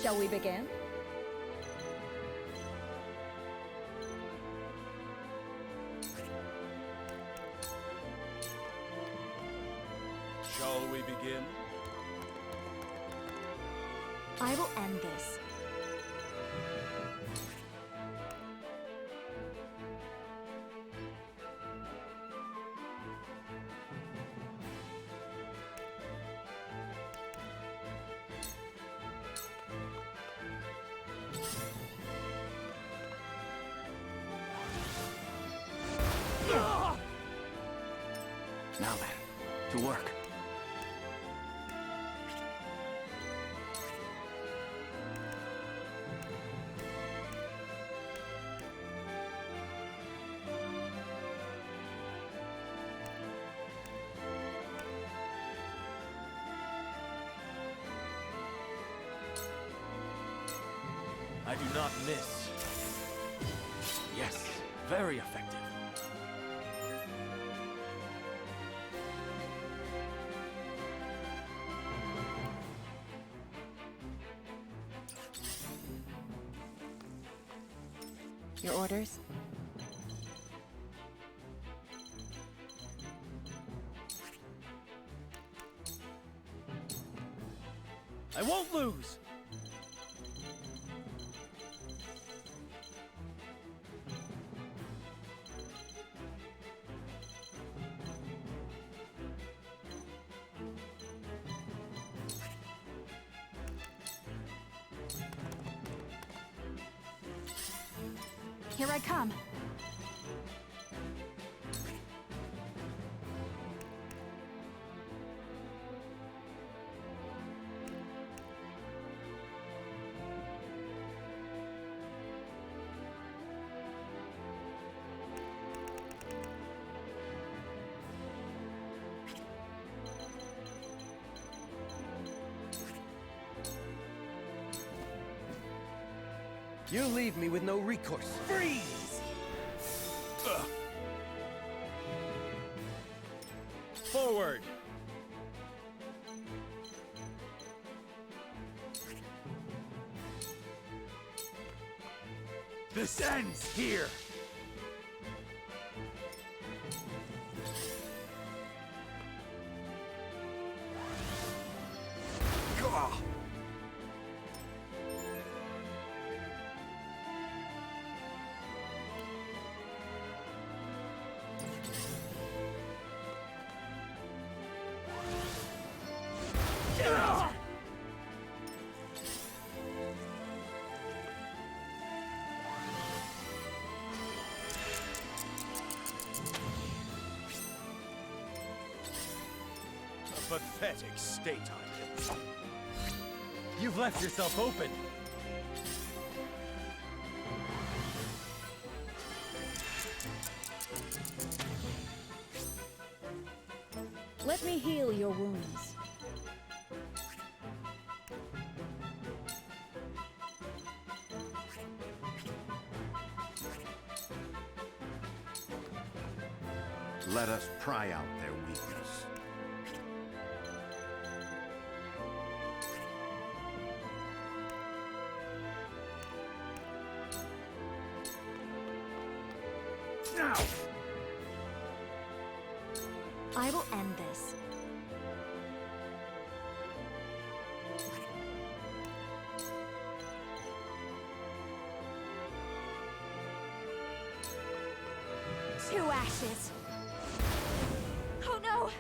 Shall we begin? Shall we begin? I will end this. Now then, to work. I do not miss. Yes, very effective. Your orders? I won't lose! Here I come. You leave me with no recourse. Freeze! Forward! This ends here! Gah! Pathetic state I'm in. You've left yourself open. Let me heal your wounds. Let us pry out their weakness. Now! I will end this. Two ashes. Oh no!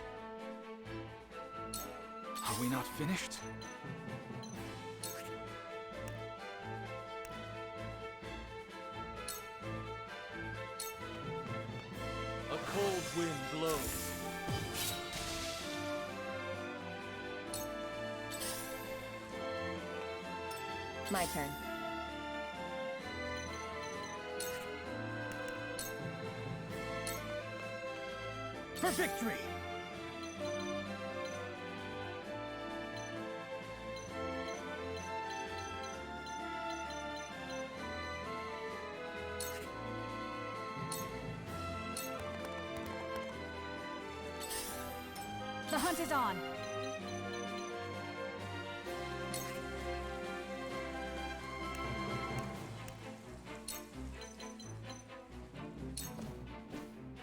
Are we not finished? A cold wind blows. My turn. For victory! The hunt is on.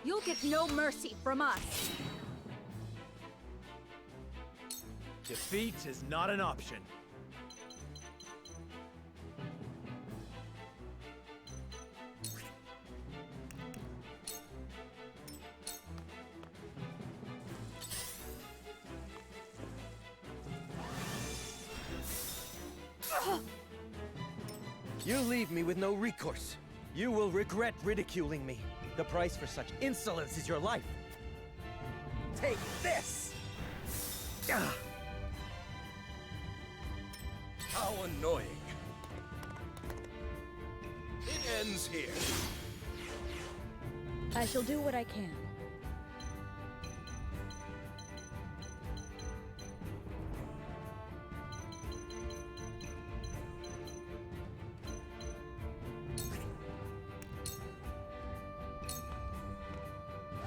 You'll get no mercy from us. Defeat is not an option. You leave me with no recourse. You will regret ridiculing me. The price for such insolence is your life. Take this! Ah. How annoying. It ends here. I shall do what I can.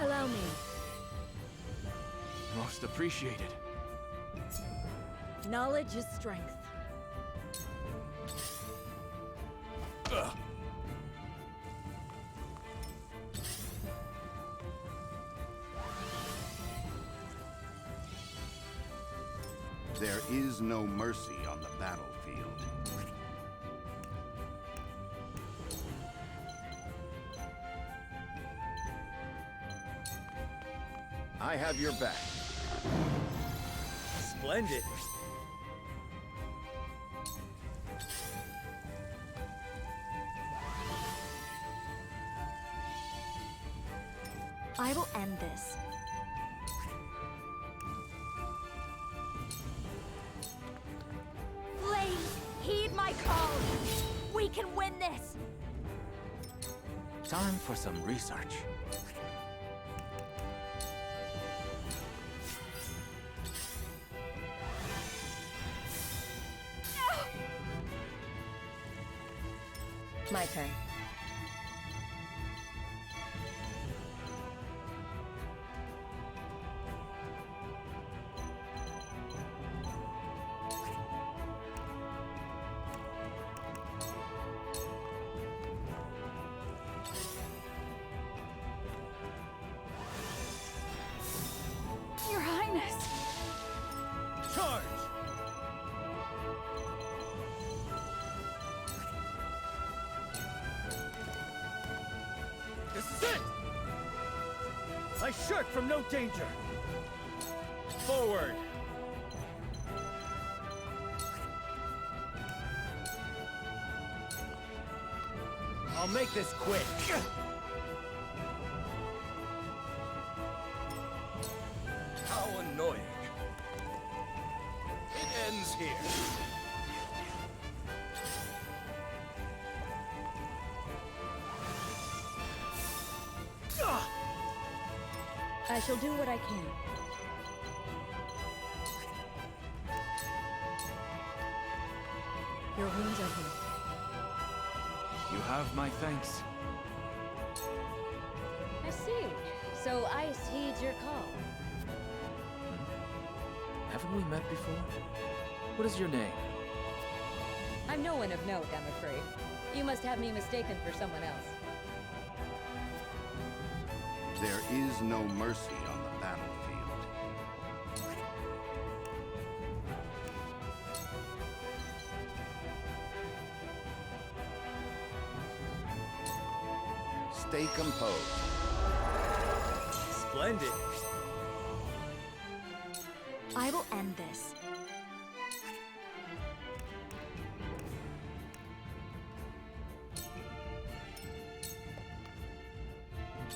Allow me. Most appreciated. Knowledge is strength. Ugh. There is no mercy on the battlefield. I have your back. Splendid. I will end this. Flames, heed my call! We can win this! Time for some research. My turn. My shirt from no danger! Forward! I'll make this quick! How annoying. It ends here. I shall do what I can. Your wounds are healed. You have my thanks. I see. So Ice heeds your call. Haven't we met before? What is your name? I'm no one of note, I'm afraid. You must have me mistaken for someone else. There is no mercy on the battlefield. Stay composed. Splendid. I will end this.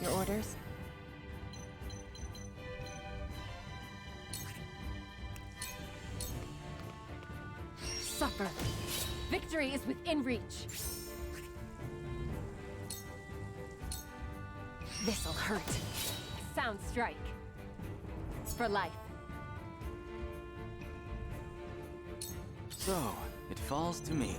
Your orders? Suffer. Victory is within reach. This'll hurt. Sound strike. For life. So, it falls to me.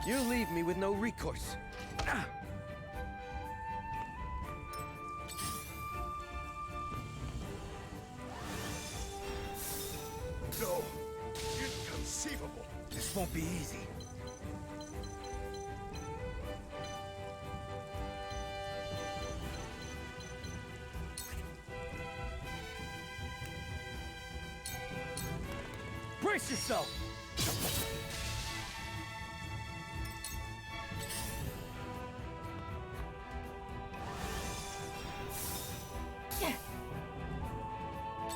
You leave me with no recourse. No. Inconceivable. This won't be easy. Brace yourself!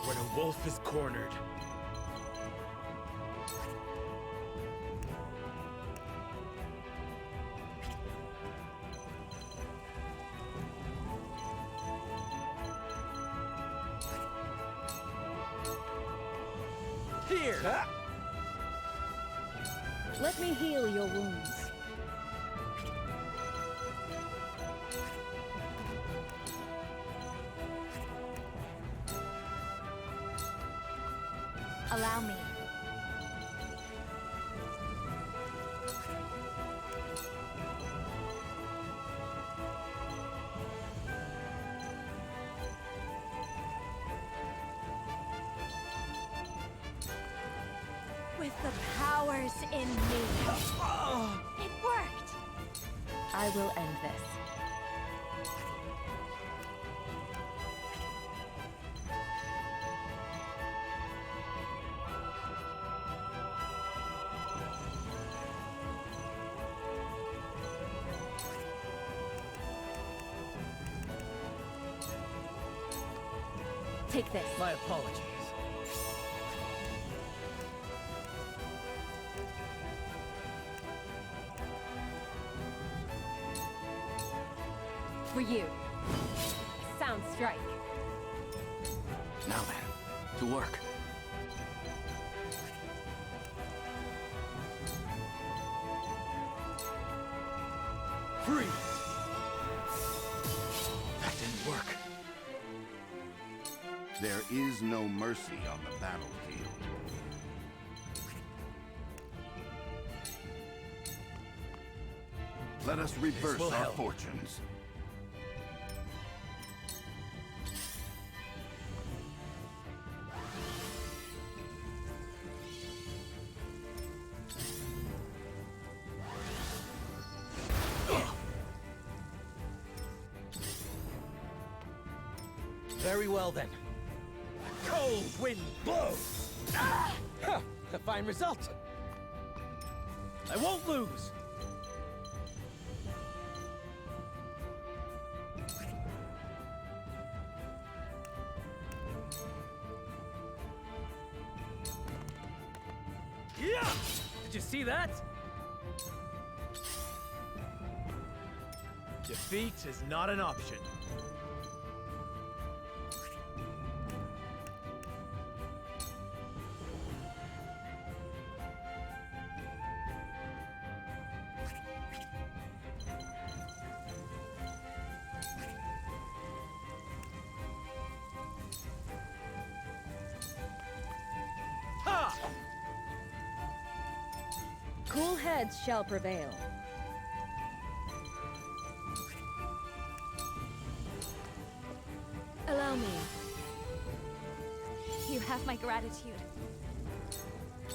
When a wolf is cornered. Here! Let me heal your wounds. Allow me. With the powers in me. It worked! I will end this. Take this. My apologies. For you. Sound strike. Now then, to work. Freeze! That didn't work. There is no mercy on the battlefield. Let us reverse our fortunes. Very well then. A cold wind blows. Ah! Huh, a fine result. I won't lose. Yeah! Did you see that? Defeat is not an option. Cool heads shall prevail. Allow me. You have my gratitude.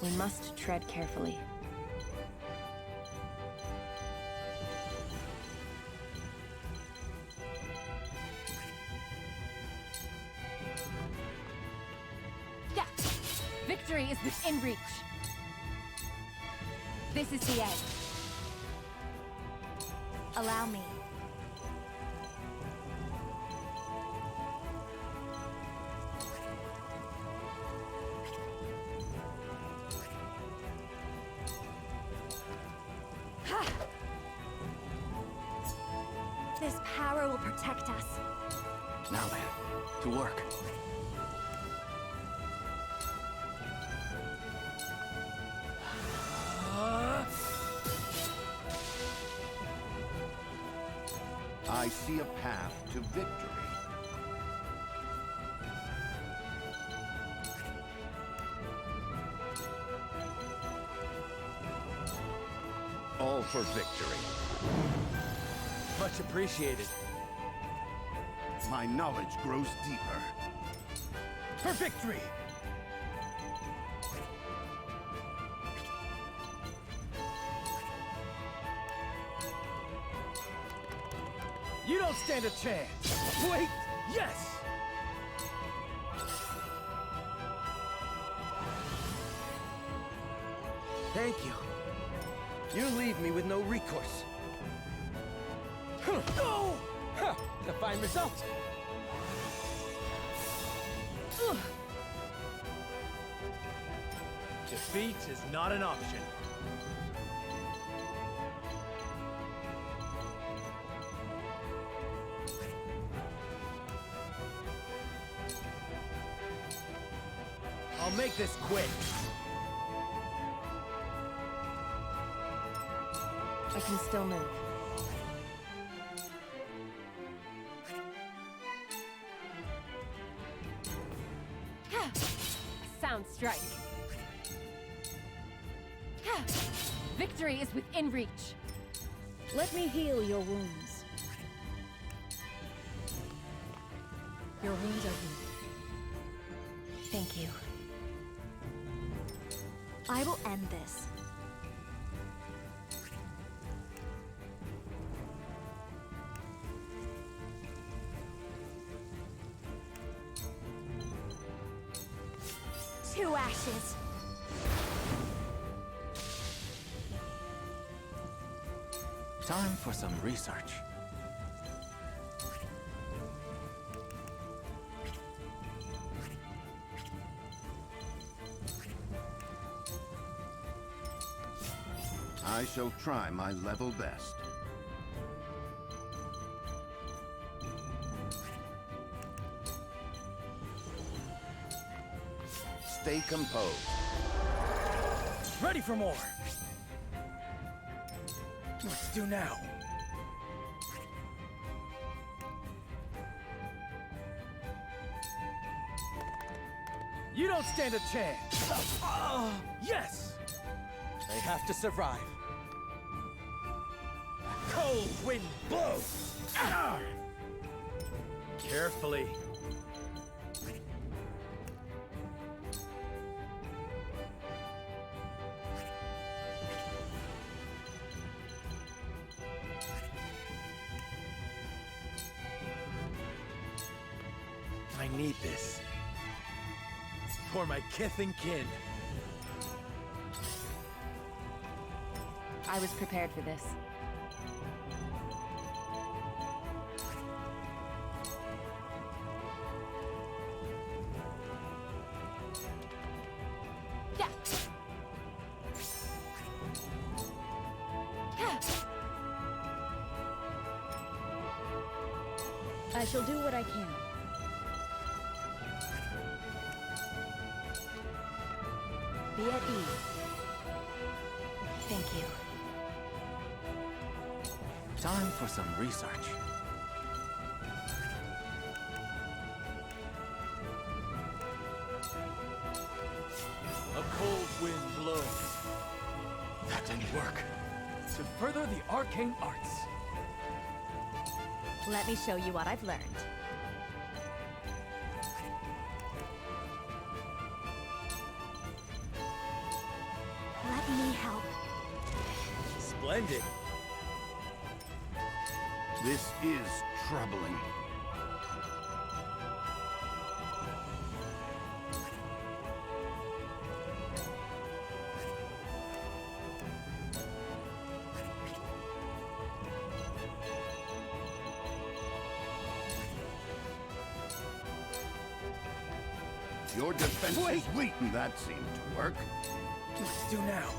We must tread carefully. Yeah! Victory is within reach. This is the end. Allow me. This power will protect us. Now then, to work. I see a path to victory. All for victory. Much appreciated. My knowledge grows deeper. For victory! You don't stand a chance! Wait! Yes! Thank you. You leave me with no recourse. Oh! Huh, a fine result! Defeat is not an option. I'll make this quick. I can still move. A sound strike. Victory is within reach. Let me heal your wounds. Your wounds are healed. Thank you. I will end this. To ashes. Time for some research. I shall try my level best. Stay composed. Ready for more! Let's do now. You don't stand a chance! Yes! They have to survive. Cold wind blows! Carefully. I need this. For my kith and kin. I was prepared for this. Yeah. I shall do what I can. Be at ease. Thank you. Time for some research. A cold wind blows. That didn't work. To further the arcane arts. Let me show you what I've learned. Let me help. Splendid. This is troubling. Your defense is weak. That seemed to work. Let's do now.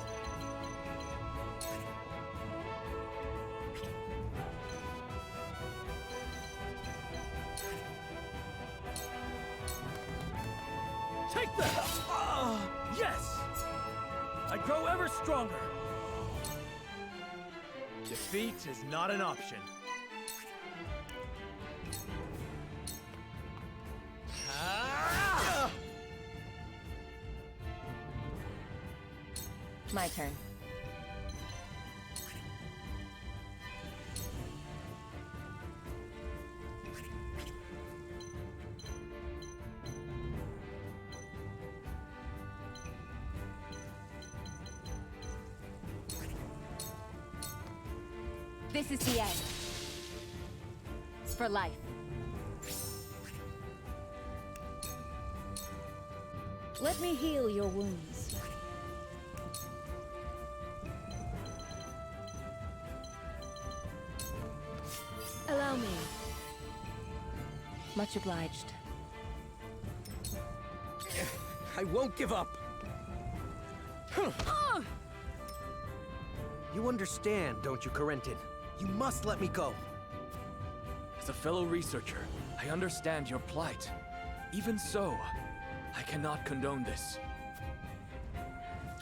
Take that! Yes! I grow ever stronger. Defeat is not an option. My turn. This is the end. For life. Let me heal your wounds. Allow me. Much obliged. I won't give up. You understand, don't you, Corentin? You must let me go. As a fellow researcher, I understand your plight. Even so, I cannot condone this.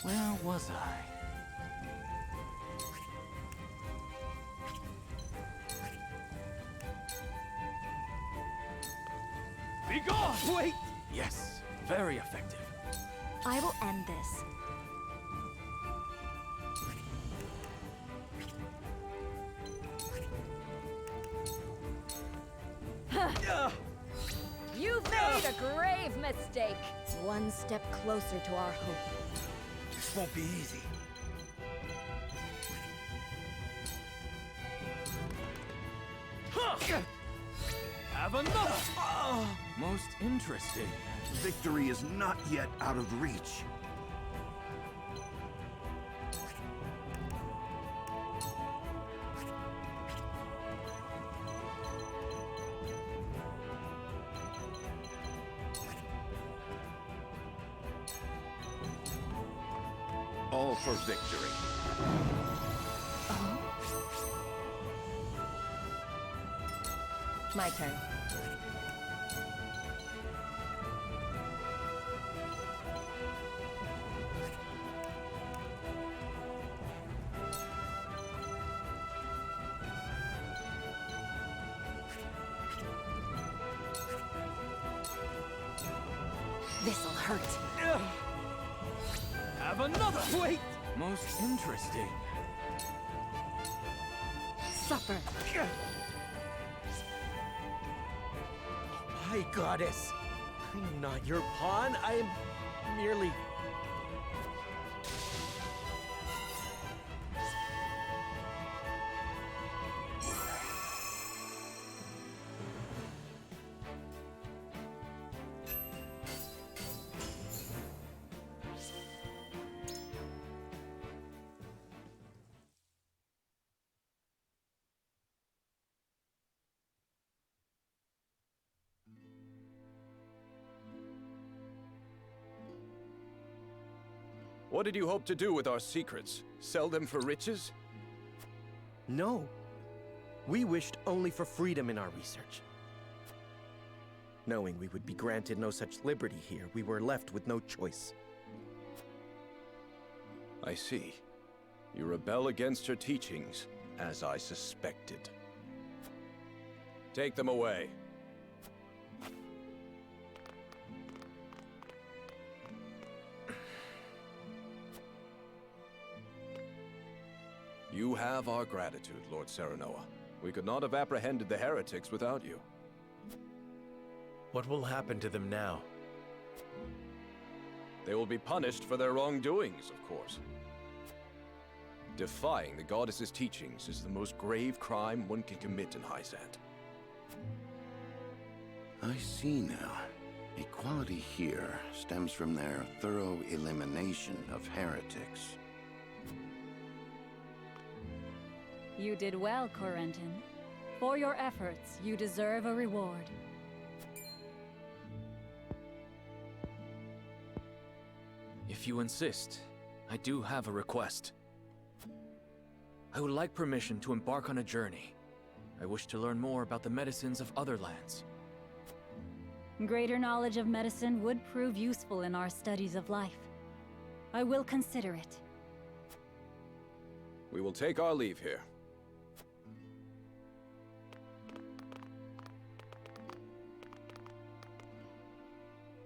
Where was I? Be gone! Wait! Yes, very effective. I will end this. You've made a grave mistake. One step closer to our hope. This won't be easy. Have another! Most interesting. Victory is not yet out of reach. All for victory. My turn. This'll hurt. Have another! Wait! Most interesting. Suffer. My goddess! I'm not your pawn, I am merely... What did you hope to do with our secrets? Sell them for riches? No. We wished only for freedom in our research. Knowing we would be granted no such liberty here, we were left with no choice. I see. You rebel against her teachings, as I suspected. Take them away. You have our gratitude, Lord Serenoa. We could not have apprehended the heretics without you. What will happen to them now? They will be punished for their wrongdoings, of course. Defying the goddess's teachings is the most grave crime one can commit in Hyzant. I see now. Equality here stems from their thorough elimination of heretics. You did well, Corentin. For your efforts, you deserve a reward. If you insist, I do have a request. I would like permission to embark on a journey. I wish to learn more about the medicines of other lands. Greater knowledge of medicine would prove useful in our studies of life. I will consider it. We will take our leave here.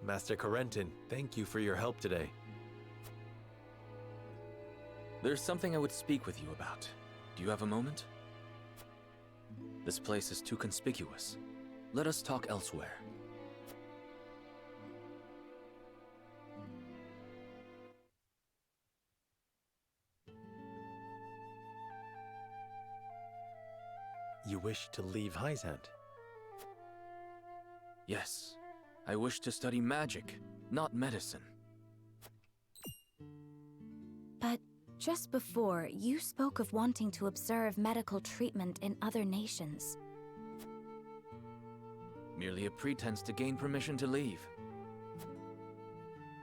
Master Corentin, thank you for your help today. There's something I would speak with you about. Do you have a moment? This place is too conspicuous. Let us talk elsewhere. You wish to leave Hyzant? Yes. I wish to study magic, not medicine. But just before, you spoke of wanting to observe medical treatment in other nations. Merely a pretense to gain permission to leave.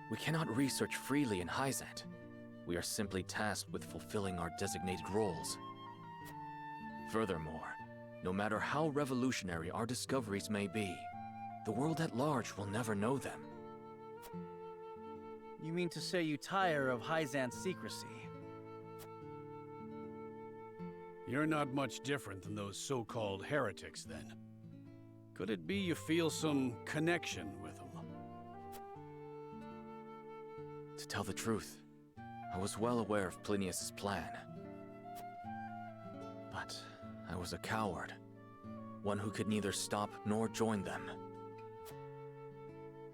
We cannot research freely in Hyzant. We are simply tasked with fulfilling our designated roles. Furthermore, no matter how revolutionary our discoveries may be, the world at large will never know them. You mean to say you tire of Hyzant's secrecy? You're not much different than those so-called heretics, then. Could it be you feel some connection with them? To tell the truth, I was well aware of Plinius's plan. But I was a coward, one who could neither stop nor join them.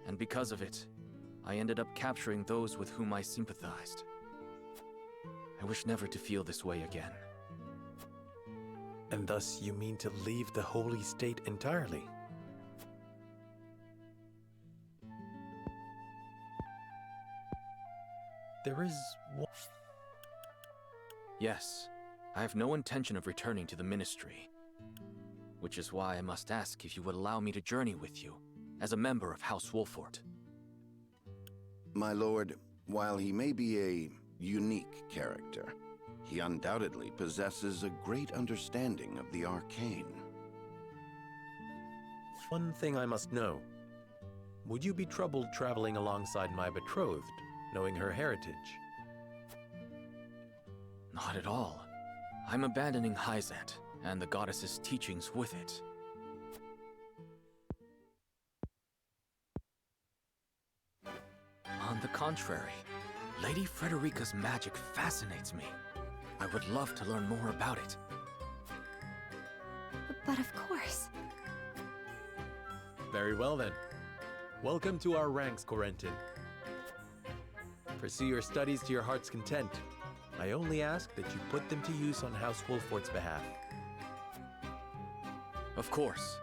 And because of it, I ended up capturing those with whom I sympathized. I wish never to feel this way again. And thus you mean to leave the Holy State entirely? There is one... Yes, I have no intention of returning to the Ministry. Which is why I must ask if you would allow me to journey with you, as a member of House Wolffort. My lord, while he may be a unique character, he undoubtedly possesses a great understanding of the arcane. One thing I must know. Would you be troubled traveling alongside my betrothed, knowing her heritage? Not at all. I'm abandoning Hyzant, and the goddess's teachings with it. contrary. Lady Frederica's magic fascinates me. I would love to learn more about it. But of course. Very well then. Welcome to our ranks, Corentin. Pursue your studies to your heart's content. I only ask that you put them to use on House Wolffort's behalf. Of course.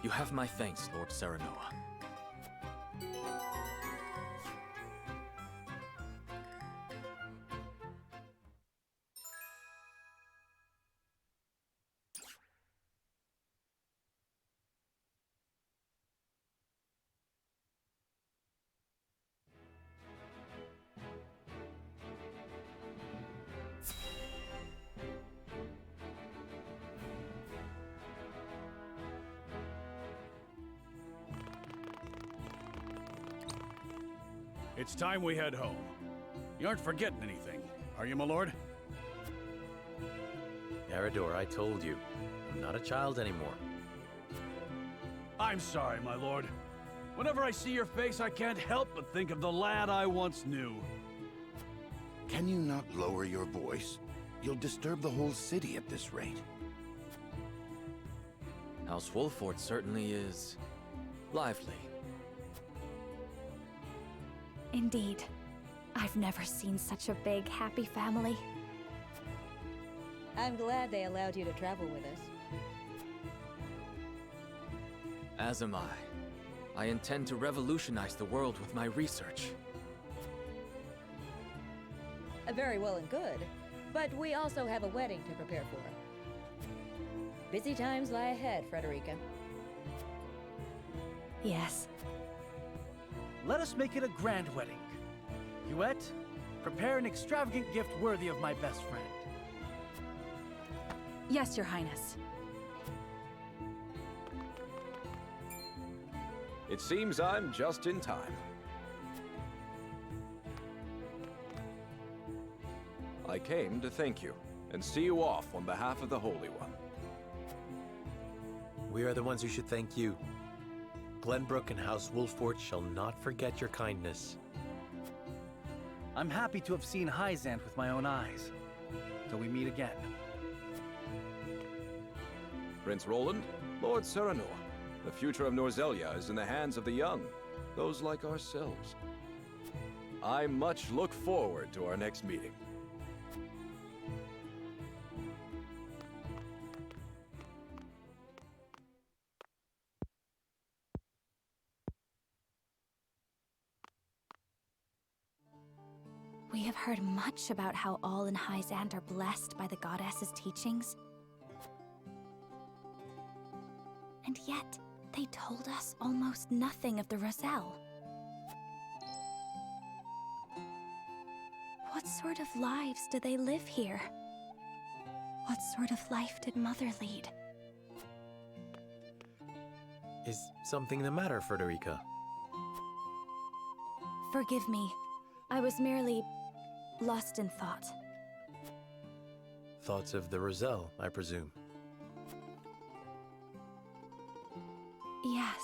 You have my thanks, Lord Serenoa. It's time we head home. You aren't forgetting anything, are you, my lord? Eridor, I told you, I'm not a child anymore. I'm sorry, my lord. Whenever I see your face, I can't help but think of the lad I once knew. Can you not lower your voice? You'll disturb the whole city at this rate. House Wolffort certainly is lively. Indeed. I've never seen such a big, happy family. I'm glad they allowed you to travel with us. As am I. I intend to revolutionize the world with my research. Very well and good, but we also have a wedding to prepare for. Busy times lie ahead, Frederica. Yes. Let us make it a grand wedding. Huette, prepare an extravagant gift worthy of my best friend. Yes, Your Highness. It seems I'm just in time. I came to thank you and see you off on behalf of the Holy One. We are the ones who should thank you. Glenbrook and House Wolffort shall not forget your kindness. I'm happy to have seen Hyzant with my own eyes. Till we meet again. Prince Roland, Lord Serenoa, the future of Norzelia is in the hands of the young, those like ourselves. I much look forward to our next meeting. We have heard much about how all in Hyzant are blessed by the goddess's teachings. And yet, they told us almost nothing of the Roselle. What sort of lives do they live here? What sort of life did Mother lead? Is something the matter, Frederica? Forgive me. I was merely lost in thought. Thoughts of the Roselle, I presume. Yes.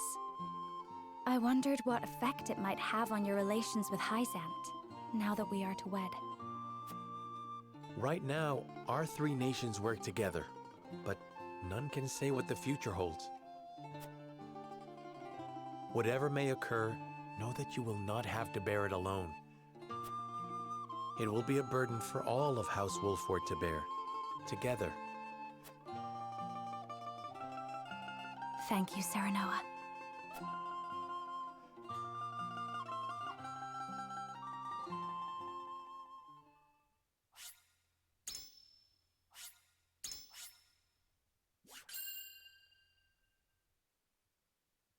I wondered what effect it might have on your relations with Hyzant, now that we are to wed. Right now, our three nations work together, but none can say what the future holds. Whatever may occur, know that you will not have to bear it alone. It will be a burden for all of House Wolffort to bear, together. Thank you, Serenoa.